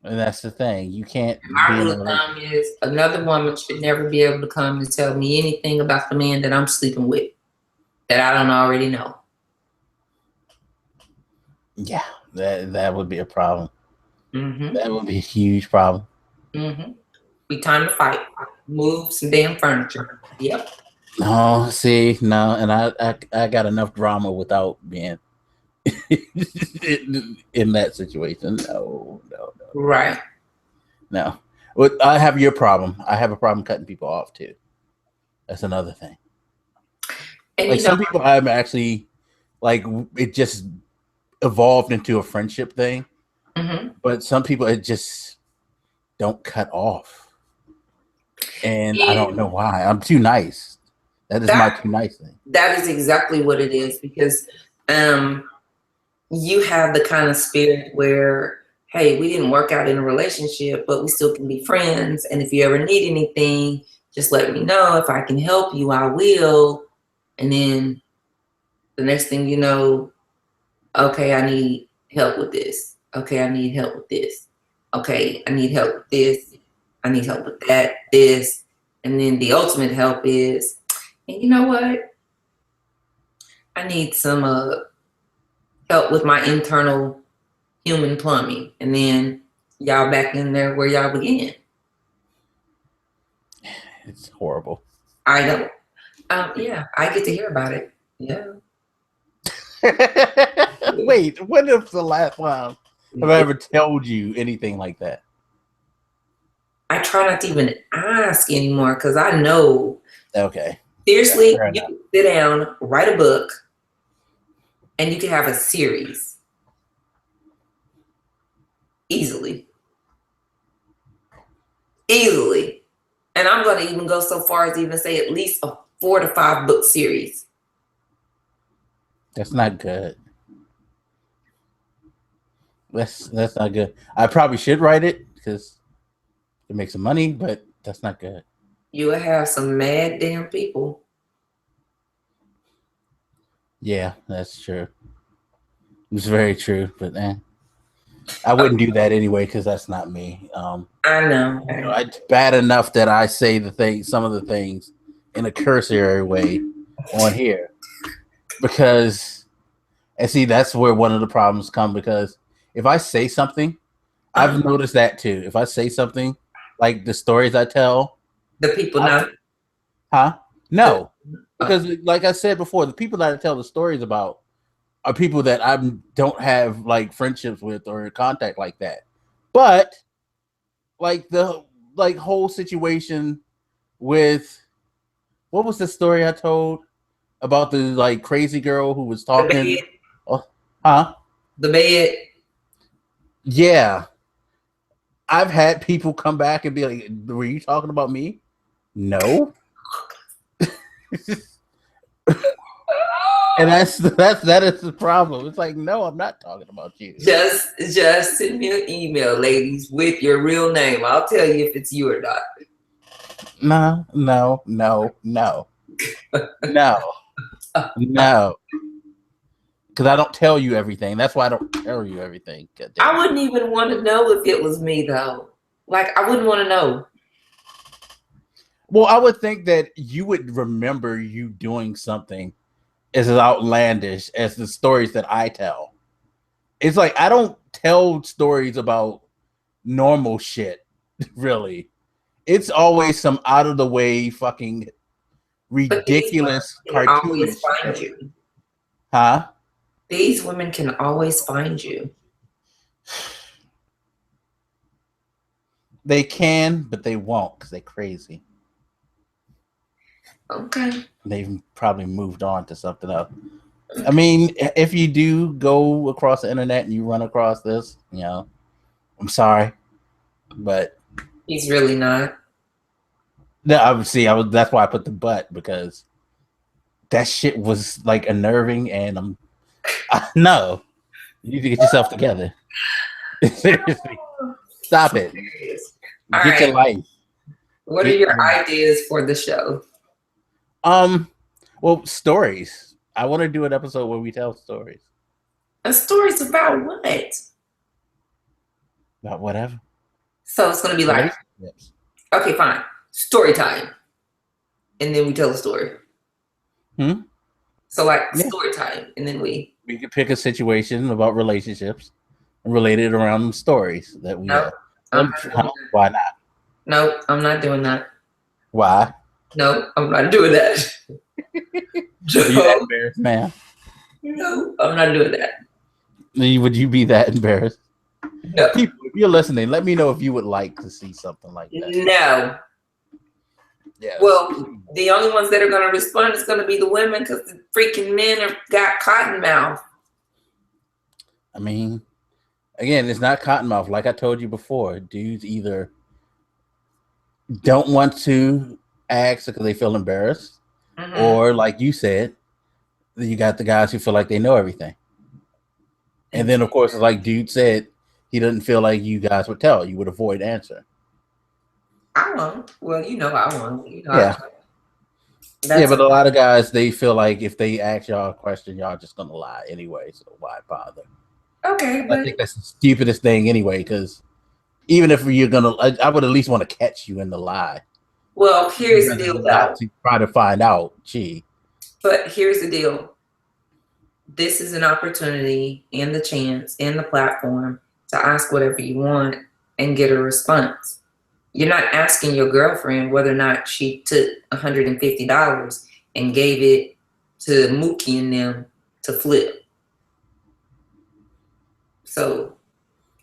And that's the thing. You can't. My rule of thumb is another woman should never be able to come and tell me anything about the man that I'm sleeping with that I don't already know. Yeah, that would be a problem. Mm-hmm. That would be a huge problem. Mm-hmm. Be time to fight. Move some damn furniture. Yep. No, see, no, and I got enough drama without being in that situation. No, no, no, Right. no. Well, I have your problem. I have a problem cutting people off too. That's another thing. And Like some people, I'm actually like it just evolved into a friendship thing. mm-hmm. But some people, it just don't cut off, and I don't know why. I'm too nice. That is my too nice thing. That is exactly what it is, because you have the kind of spirit where, hey, we didn't work out in a relationship, but we still can be friends. And if you ever need anything, just let me know. If I can help you, I will. And then the next thing you know, okay, I need help with this. Okay, I need help with this. Okay, I need help with this. I need help with that, this. And then the ultimate help is, and you know what? I need some help with my internal human plumbing. And then y'all back in there where y'all began. It's horrible. I don't. Yeah, I get to hear about it. Yeah. Wait, when is the last time have I ever told you anything like that? I try not to even ask anymore because I know. Okay. Seriously, you can sit down, write a book, and you can have a series easily. Easily. And I'm going to even go so far as even say at least a 4 to 5 book series. That's not good. That's not good. I probably should write it because it makes some money, but that's not good. You will have some mad damn people. Yeah, that's true. It's very true, but I wouldn't do that anyway because that's not me. I know. It's bad enough that I say some of the things in a cursory way on here because, and see, that's where one of the problems come because if I say something, I've noticed that too. If I say something like the stories I tell, the people know, no, because like I said before, the people that I tell the stories about are people that I don't have like friendships with or contact like that. But like the whole situation with what was the story I told about the like crazy girl who was talking? The bed. Yeah. I've had people come back and be like, "Were you talking about me?" No. And that is the problem. It's like, no, I'm not talking about you. Just send me an email, ladies, with your real name. I'll tell you if it's you or not. No. No. Because I don't tell you everything. That's why I don't tell you everything. I wouldn't even want to know if it was me, though. Like, I wouldn't want to know. Well, I would think that you would remember you doing something as outlandish as the stories that I tell. It's like I don't tell stories about normal shit, really. It's always some out of the way fucking ridiculous cartoon shit. Huh? These women can always find you. They can, but they won't because they're crazy. Okay. They've probably moved on to something else. I mean, if you do go across the internet and you run across this, I'm sorry, but he's really not. No, I was. That's why I put the but because that shit was like unnerving, and no, you need to get yourself together. Seriously, stop it. Get your life. What are your ideas for the show? Well, stories. I want to do an episode where we tell stories. A story's about what? About whatever. So it's gonna be like, okay, fine, story time, and then we tell a story. So like story time, and then we could pick a situation about relationships and relate it around stories that we have. Why not? Nope, I'm not doing that. Why? No, I'm not doing that. Are you that embarrassed, man? No, I'm not doing that. Would you be that embarrassed? No. People, if you're listening, let me know if you would like to see something like that. No. Yeah. Well, the only ones that are going to respond is going to be the women because the freaking men have got cotton mouth. I mean, again, it's not cotton mouth. Like I told you before, dudes either don't want to ask because they feel embarrassed, or like you said, you got the guys who feel like they know everything. And then, of course, it's like dude said, he doesn't feel like you guys would tell. You would avoid answer. I won't. Well, you know I won't. You know, yeah. Yeah, but a lot of guys, they feel like if they ask y'all a question, y'all just gonna lie anyway. So why bother? Okay, but I think that's the stupidest thing anyway. Because even if you're gonna, I would at least want to catch you in the lie. Well, here's the deal, though. To try to find out, gee. But here's the deal. This is an opportunity and the chance and the platform to ask whatever you want and get a response. You're not asking your girlfriend whether or not she took $150 and gave it to Mookie and them to flip. So.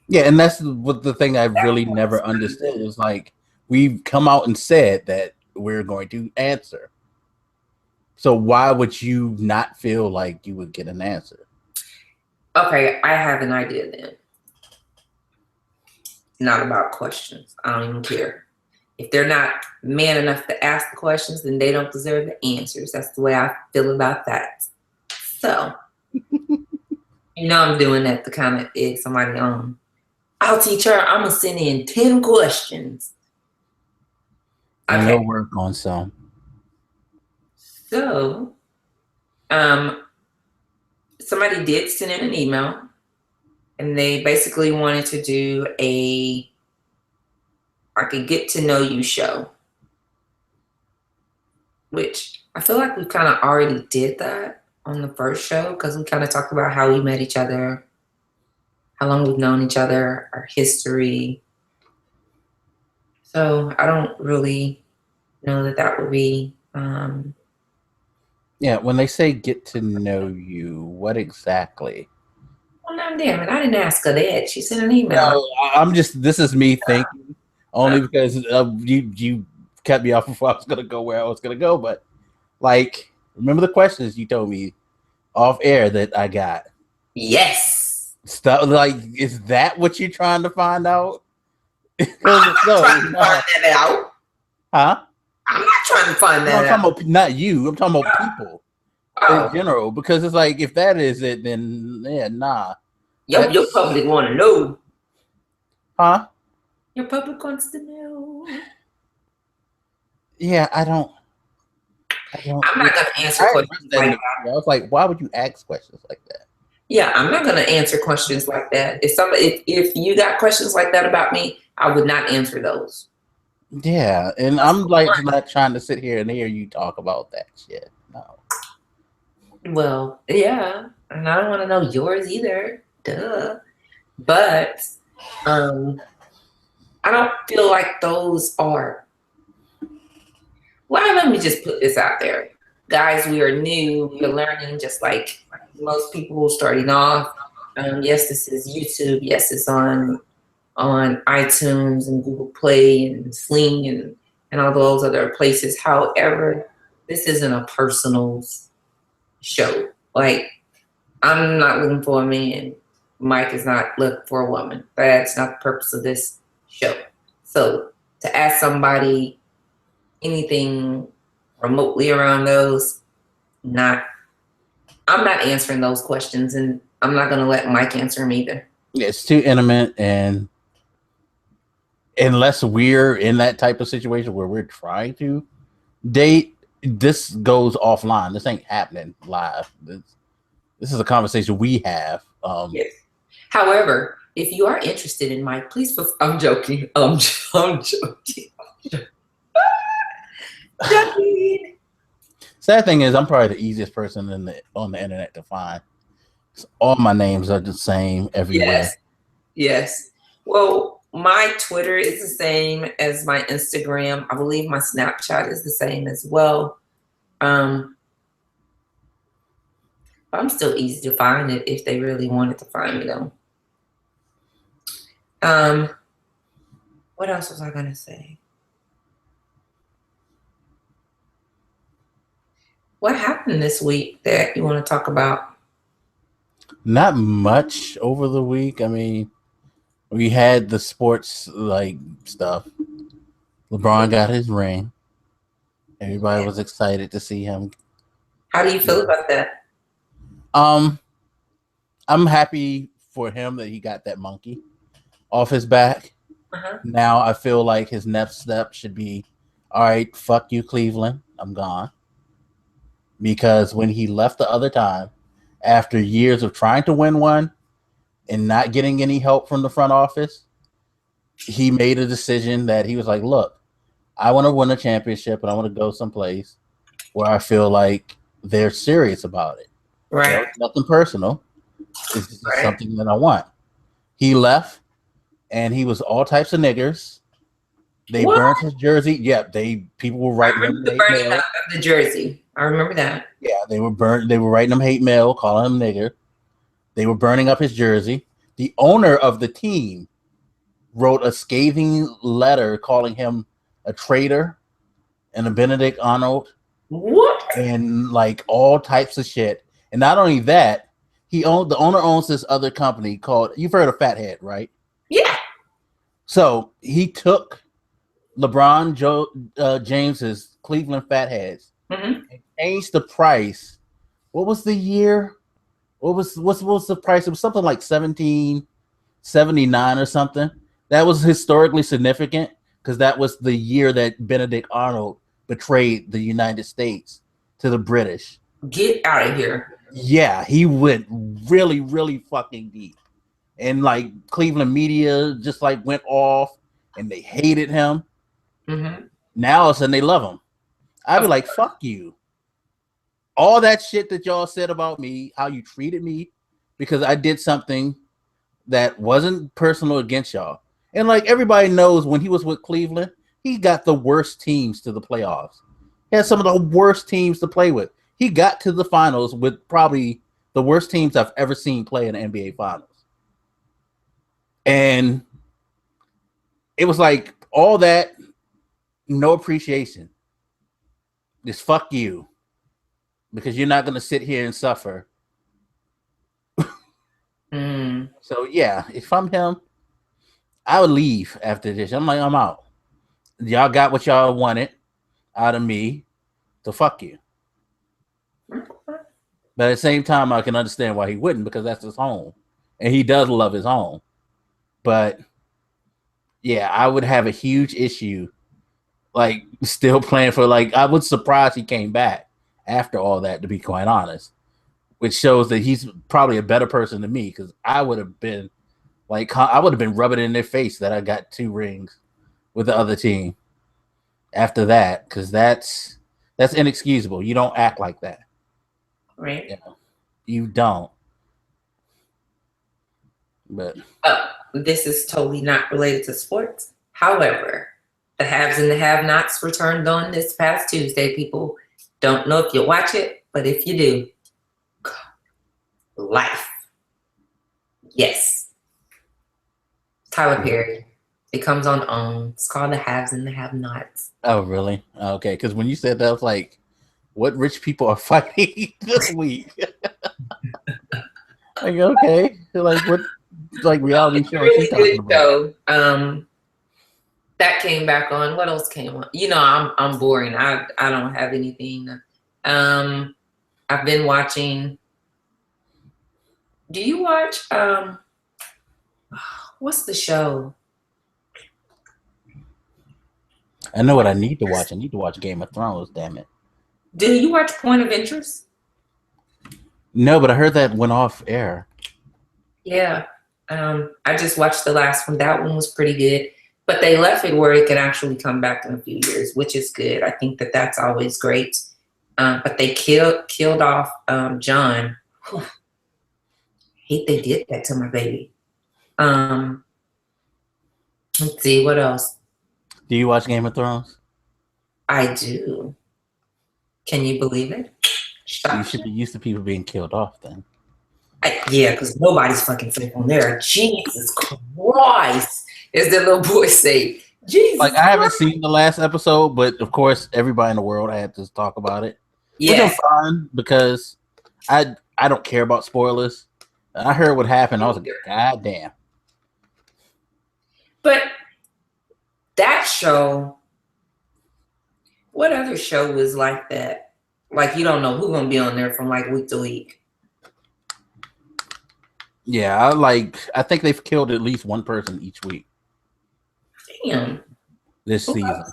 Yeah, and that's what the thing I really never understood is like, we've come out and said that we're going to answer. So why would you not feel like you would get an answer? Okay, I have an idea then. Not about questions. I don't even care. If they're not man enough to ask the questions, then they don't deserve the answers. That's the way I feel about that. So, you know I'm doing that to kind of egg somebody on. I'll teach her. I'm going to send in 10 questions. Okay. And they'll work on some. So, somebody did send in an email, and they basically wanted to do a get to know you show, which I feel like we kind of already did that on the first show because we kind of talked about how we met each other, how long we've known each other, our history. So I don't really know that would be. Yeah, when they say get to know you, what exactly? Well, no, damn it. I didn't ask her that. She sent an email. No, this is me thinking, only because you kept me off before I was going to go where I was going to go. But, like, remember the questions you told me off air that I got? Yes. Stuff like, is that what you're trying to find out? I'm not trying to find that out. Huh? I'm not trying to find that out. I'm talking about not you. I'm talking about people in general. Because it's like, if that is it, then yeah, nah. Your public want to know. Huh? Your public wants to know. Yeah, I don't. I'm not going to answer questions like that. I was like, why would you ask questions like that? Yeah, I'm not going to answer questions like that. If you got questions like that about me, I would not answer those. Yeah, and I'm like not trying to sit here and hear you talk about that shit. No. Well, yeah, and I don't want to know yours either. Duh. But I don't feel like those are. Well, let me just put this out there. Guys, we are new. We are learning just like most people starting off. Yes, this is YouTube. Yes, it's on iTunes and Google Play and Sling and all those other places. However, this isn't a personal show. Like, I'm not looking for a man. Mike is not looking for a woman. That's not the purpose of this show. So to ask somebody anything remotely around those, I'm not answering those questions, and I'm not going to let Mike answer them either. It's too intimate, and unless we're in that type of situation where we're trying to date, this goes offline. This ain't happening live. This is a conversation we have. Yes. However, if you are interested in Mike, please. I'm joking. I'm joking. Sad thing is, I'm probably the easiest person on the internet to find. All my names are the same everywhere. Yes. Well, my Twitter is the same as my Instagram. I believe my Snapchat is the same as well. I'm still easy to find it if they really wanted to find me though. What else was I gonna say? What happened this week that you want to talk about? Not much over the week. I mean, we had the sports like stuff. LeBron got his ring. Everybody was excited to see him. How do you feel about that? I'm happy for him that he got that monkey off his back. Now I feel like his next step should be, all right, fuck you, Cleveland. I'm gone. Because when he left the other time, after years of trying to win one and not getting any help from the front office, he made a decision that he was like, look, I want to win a championship and I want to go someplace where I feel like they're serious about it. Right. You know, nothing personal. It's just something that I want. He left and he was all types of niggers. They burnt his jersey. Yeah, people were writing him hate mail. The jersey. I remember that. Yeah, they were writing him hate mail, calling him nigger. They were burning up his jersey. The owner of the team wrote a scathing letter calling him a traitor and a Benedict Arnold. What? And like all types of shit. And not only that, the owner owns this other company called, you've heard of Fathead, right? Yeah. So he took LeBron James's Cleveland Fatheads and changed the price. What was the year? What was the price? It was something like $17.79 or something. That was historically significant because that was the year that Benedict Arnold betrayed the United States to the British. Get out of here. Yeah, he went really, really fucking deep. And like Cleveland media just like went off and they hated him. Now all of a sudden they love him. I'd be like, fuck you. All that shit that y'all said about me, how you treated me, because I did something that wasn't personal against y'all. And like everybody knows, when he was with Cleveland, he got the worst teams to the playoffs. He had some of the worst teams to play with. He got to the finals with probably the worst teams I've ever seen play in the NBA finals. And it was like all that, no appreciation. Just fuck you. Because you're not going to sit here and suffer. So yeah, if I'm him, I would leave after this. I'm like, I'm out. Y'all got what y'all wanted out of me, so fuck you. But at the same time, I can understand why he wouldn't, because that's his home. And he does love his home. But yeah, I would have a huge issue like still playing for, like, I was surprised he came back after all that, to be quite honest. Which shows that he's probably a better person than me, because I would have been like, I would have been rubbing it in their face that I got 2 rings with the other team after that, because that's inexcusable. You don't act like that. Right. You know, you don't. But this is totally not related to sports. However, the haves and the have-nots returned on this past Tuesday. People don't know if you watch it, but if you do, life. Yes. Tyler Perry. It comes on OWN. It's called The Haves and the Have-Nots. Oh, really? Okay, because when you said that, I was like, what rich people are fighting this week? Like, okay. Like, what, like, reality show really talking about? Show. That came back on. What else came on? You know, I'm boring. I don't have anything. I've been watching. Do you watch what's the show? I know what I need to watch. I need to watch Game of Thrones, damn it. Do you watch Point of Interest? No, but I heard that went off air. Yeah. I just watched the last one. That one was pretty good. But they left it where it could actually come back in a few years, which is good. I think that that's always great. But they killed off John. Hate they did that to my baby. Let's see, what else? Do you watch Game of Thrones? I do. Can you believe it? You should be used to people being killed off then. Yeah, because nobody's fucking safe on there. Jesus Christ, as the little boy say. Jesus Like, I haven't seen the last episode, but of course, everybody in the world had to talk about it. Which I'm fine, because I don't care about spoilers. I heard what happened. I was like, God damn. But that show, what other show was like that? Like, you don't know who's gonna be on there from like week to week. Yeah, I think they've killed at least one person each week. Damn. This season.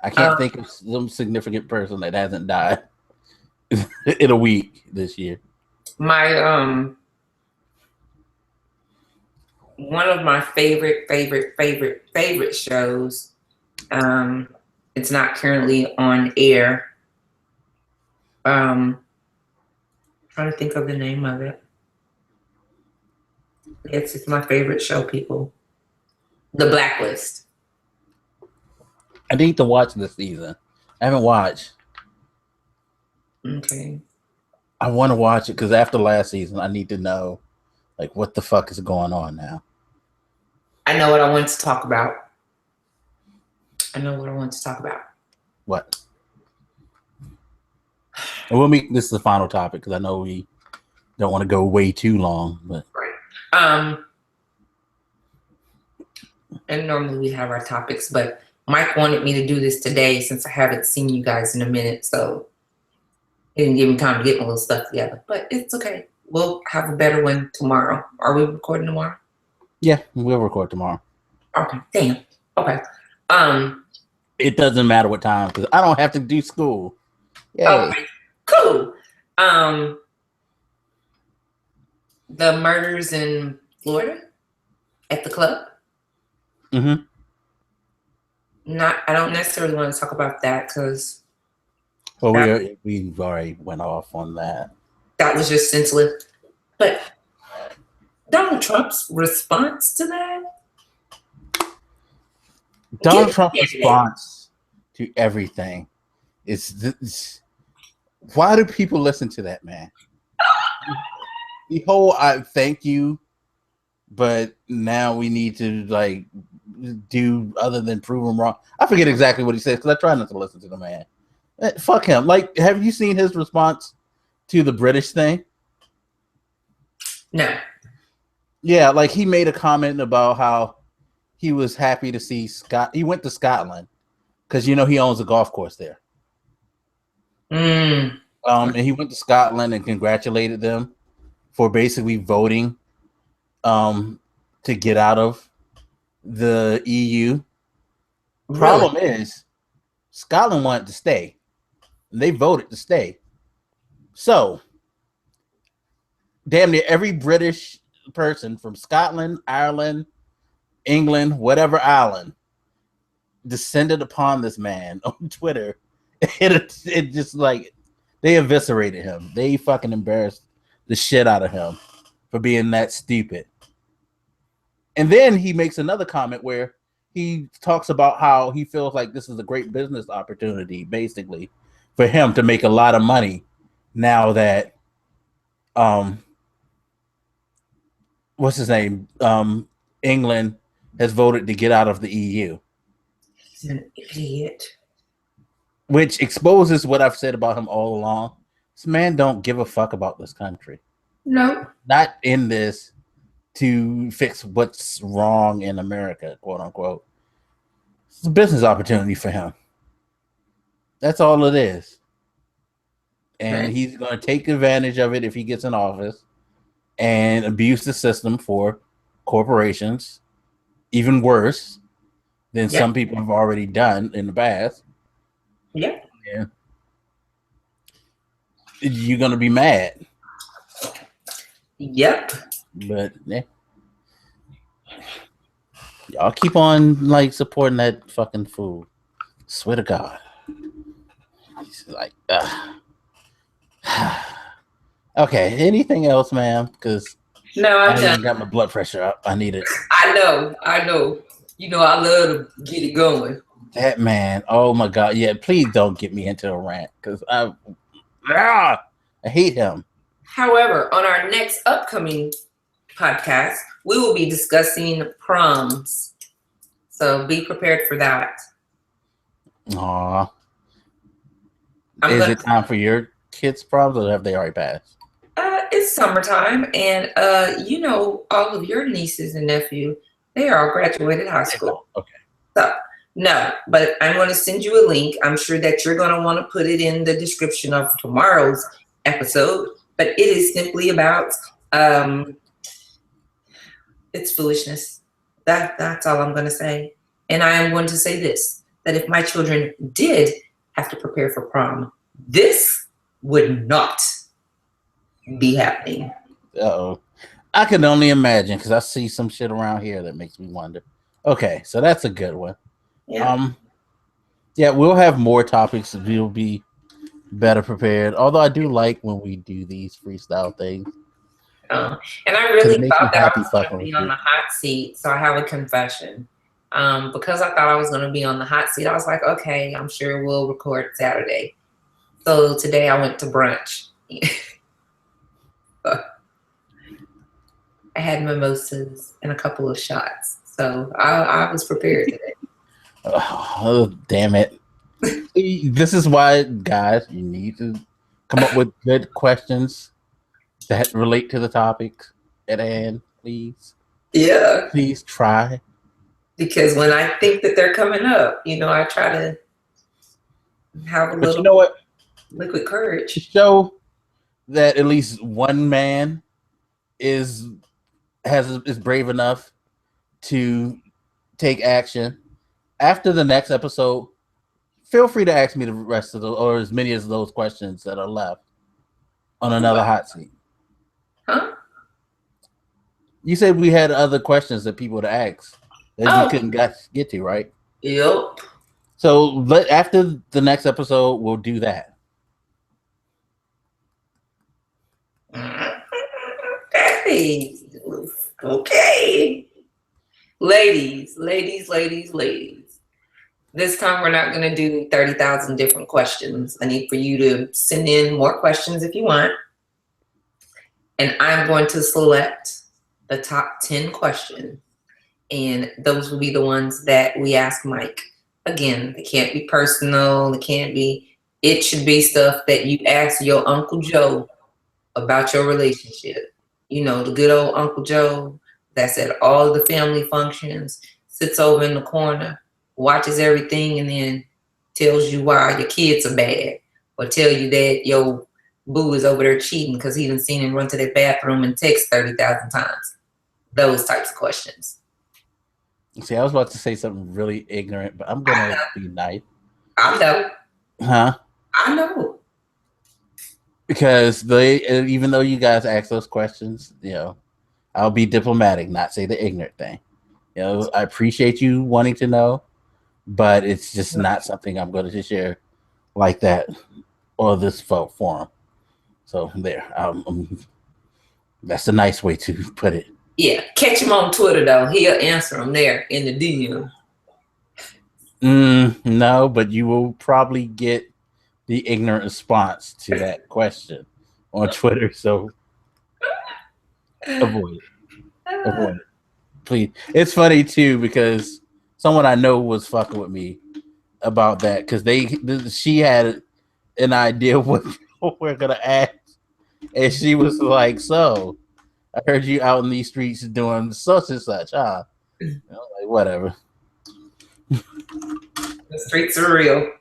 I can't think of some significant person that hasn't died in a week this year. My one of my favorite shows. It's not currently on air. Trying to think of the name of it. It's my favorite show, people. The Blacklist. I need to watch this season. I haven't watched. Okay. I want to watch it because after last season, I need to know, like, what the fuck is going on now. I know what I want to talk about. What? And we'll make this the final topic because I know we don't want to go way too long. But right. And normally we have our topics, but Mike wanted me to do this today since I haven't seen you guys in a minute, so he didn't give me time to get my little stuff together. But it's okay. We'll have a better one tomorrow. Are we recording tomorrow? Yeah, we'll record tomorrow. Okay. Damn. Okay. It doesn't matter what time because I don't have to do school. Yay. Okay. Cool. The murders in Florida at the club. Mm-hmm. I don't necessarily want to talk about that because we've already went off on that. That was just senseless. But Donald Trump's response to that? Donald Trump's response to everything is this. Why do people listen to that man? The whole I thank you, but now we need to like do other than prove him wrong. I forget exactly what he said because I try not to listen to the man. Fuck him. Like, have you seen his response to the British thing? No. Yeah, like he made a comment about how he was happy to see He went to Scotland because he owns a golf course there. And he went to Scotland and congratulated them for basically voting to get out of the EU. Really? Problem is, Scotland wanted to stay. And they voted to stay. So, damn near every British person from Scotland, Ireland, England, whatever island, descended upon this man on Twitter. It just like they eviscerated him. They fucking embarrassed the shit out of him for being that stupid. And then he makes another comment where he talks about how he feels like this is a great business opportunity, basically, for him to make a lot of money now that what's his name? England has voted to get out of the EU. He's an idiot. Which exposes what I've said about him all along. This man don't give a fuck about this country. No. Not in this to fix what's wrong in America, quote unquote. It's a business opportunity for him. That's all it is. And he's going to take advantage of it if he gets in office and abuse the system for corporations, even worse than some people have already done in the past. Yeah. You're going to be mad. Yep. But y'all keep on like supporting that fucking fool. Swear to God. He's like, okay. Anything else, ma'am? Because no, I got my blood pressure up. I need it. I know. You know, I love to get it going. That man, oh my God. Yeah, please don't get me into a rant because I hate him. However, on our next upcoming podcast, we will be discussing proms. So be prepared for that. Aw. Is it time for your kids' proms or have they already passed? It's summertime, and you know, all of your nieces and nephew, they are all graduated high school. Okay. So no, but I'm going to send you a link. I'm sure that you're going to want to put it in the description of tomorrow's episode. But it is simply about it's foolishness. That's all I'm going to say. And I am going to say this: that if my children did have to prepare for prom, this would not be happening. Uh-oh. I can only imagine because I see some shit around here that makes me wonder. Okay, so that's a good one. Yeah. Yeah, we'll have more topics. We'll be better prepared. Although I do like when we do these freestyle things. And I really thought that I was going to be on the hot seat. So I have a confession. Because I thought I was going to be on the hot seat, I was like, okay, I'm sure we'll record Saturday. So today I went to brunch. I had mimosas and a couple of shots. So I was prepared today. Oh, damn it. This is why, guys, you need to come up with good questions that relate to the topic at hand, please. Yeah. Please try. Because when I think that they're coming up, you know, I try to have a little, you know what? Liquid courage. To show that at least one man is brave enough to take action. After the next episode, feel free to ask me the rest of or as many of those questions that are left on another hot seat. Huh? You said we had other questions that people to ask that you couldn't get to, right? Yep. So after the next episode, we'll do that. Okay. Ladies. This time we're not going to do 30,000 different questions. I need for you to send in more questions if you want. And I'm going to select the top 10 questions. And those will be the ones that we ask Mike. Again, they can't be personal. It should be stuff that you ask your Uncle Joe about your relationship. You know, the good old Uncle Joe that's at all the family functions, sits over in the corner, watches everything, and then tells you why your kids are bad, or tell you that your boo is over there cheating because he done seen him run to the bathroom and text 30,000 times. Those types of questions. See, I was about to say something really ignorant, but I'm gonna be nice. I know. Huh? I know. Because even though you guys ask those questions, you know, I'll be diplomatic, not say the ignorant thing. You know, I appreciate you wanting to know, but it's just not something I'm going to share like that or this forum. So there, that's a nice way to put it. Yeah, catch him on Twitter though. He'll answer them there in the DM. No, but you will probably get the ignorant response to that question on Twitter. So avoid it, please. It's funny too because someone I know was fucking with me about that because she had an idea what we're gonna ask, and she was like, "So, I heard you out in these streets doing such and such, huh?" You know, like whatever. The streets are real.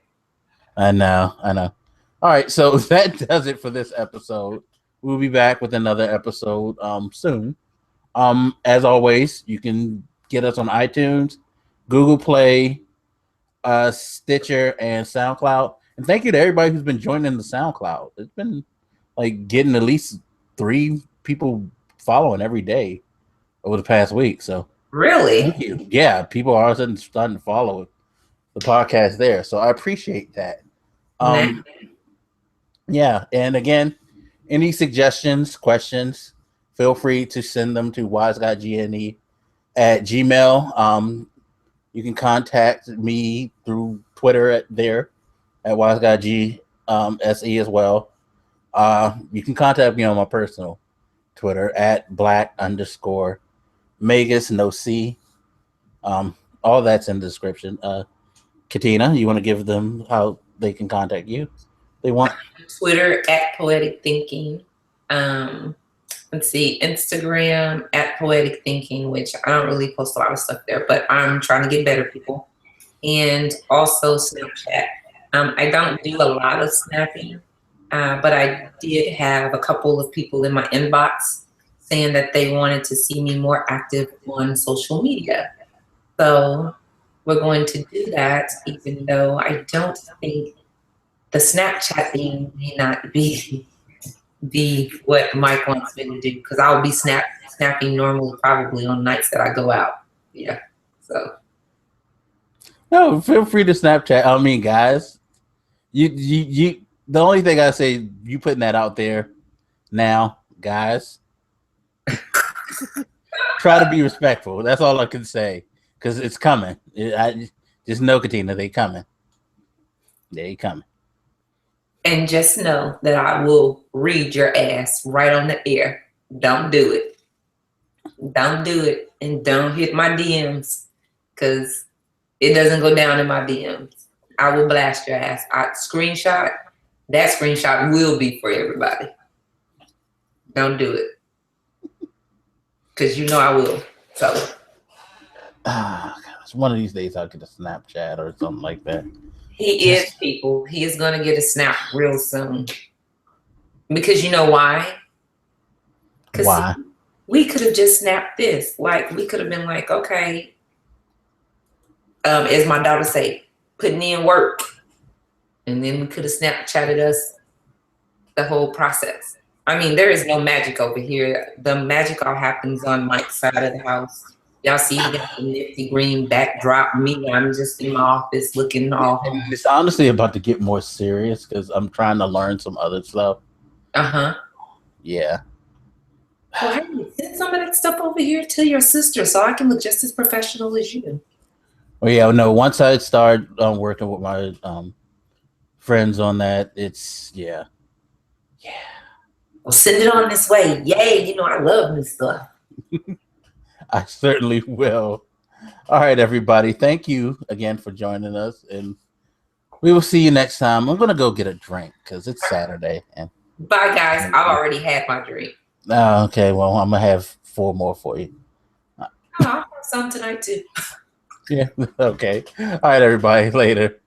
I know. All right, so that does it for this episode. We'll be back with another episode soon. As always, you can get us on iTunes, Google Play, Stitcher, and SoundCloud. And thank you to everybody who's been joining the SoundCloud. It's been like getting at least 3 people following every day over the past week. So really, thank you. Yeah, people are starting to follow the podcast there. So I appreciate that. Yeah, and again, any suggestions, questions, feel free to send them to wiseguygse at Gmail. You can contact me through Twitter at wiseguygse as well. You can contact me on my personal Twitter at black_Magus no C. All that's in the description. Katina, you want to give them how they can contact you? They want Twitter at Poetic Thinking. Let's see, Instagram at Poetic Thinking, which I don't really post a lot of stuff there, but I'm trying to get better, people. And also Snapchat. I don't do a lot of snapping, but I did have a couple of people in my inbox saying that they wanted to see me more active on social media. So we're going to do that, even though I don't think the Snapchat thing may not be what Mike wants me to do, because I'll be snapping normally probably on nights that I go out. Yeah. So no, feel free to Snapchat. I mean, guys, you the only thing I say, you putting that out there now, guys. Try to be respectful. That's all I can say, because it's coming. I just know, Katina, they coming. They coming. And just know that I will read your ass right on the air. Don't do it. Don't do it. And don't hit my DMs, because it doesn't go down in my DMs. I will blast your ass. That screenshot will be for everybody. Don't do it, because you know I will. So gosh, one of these days I'll get a Snapchat or something like that. He is, people. He is going to get a snap real soon. Because you know why? Why? We could have just snapped this. Like, we could have been like, okay, as my daughter say, putting in work. And then we could have Snapchatted us the whole process. I mean, there is no magic over here. The magic all happens on Mike's side of the house. Y'all see, he got the nifty green backdrop. Me, I'm just in my office looking all. It's honestly about to get more serious, because I'm trying to learn some other stuff. Yeah. Well, hey, send some of that stuff over here to your sister, so I can look just as professional as you. Well, yeah, no. Once I start working with my friends on that, it's yeah. Well, send it on this way. Yay! You know I love new stuff. I certainly will. All right, everybody. Thank you again for joining us, and we will see you next time. I'm gonna go get a drink because it's Saturday. And bye, guys. I've already had my drink. Oh, okay. Well, I'm gonna have 4 more for you. Oh, I'll have some tonight too. Yeah. Okay. All right, everybody. Later.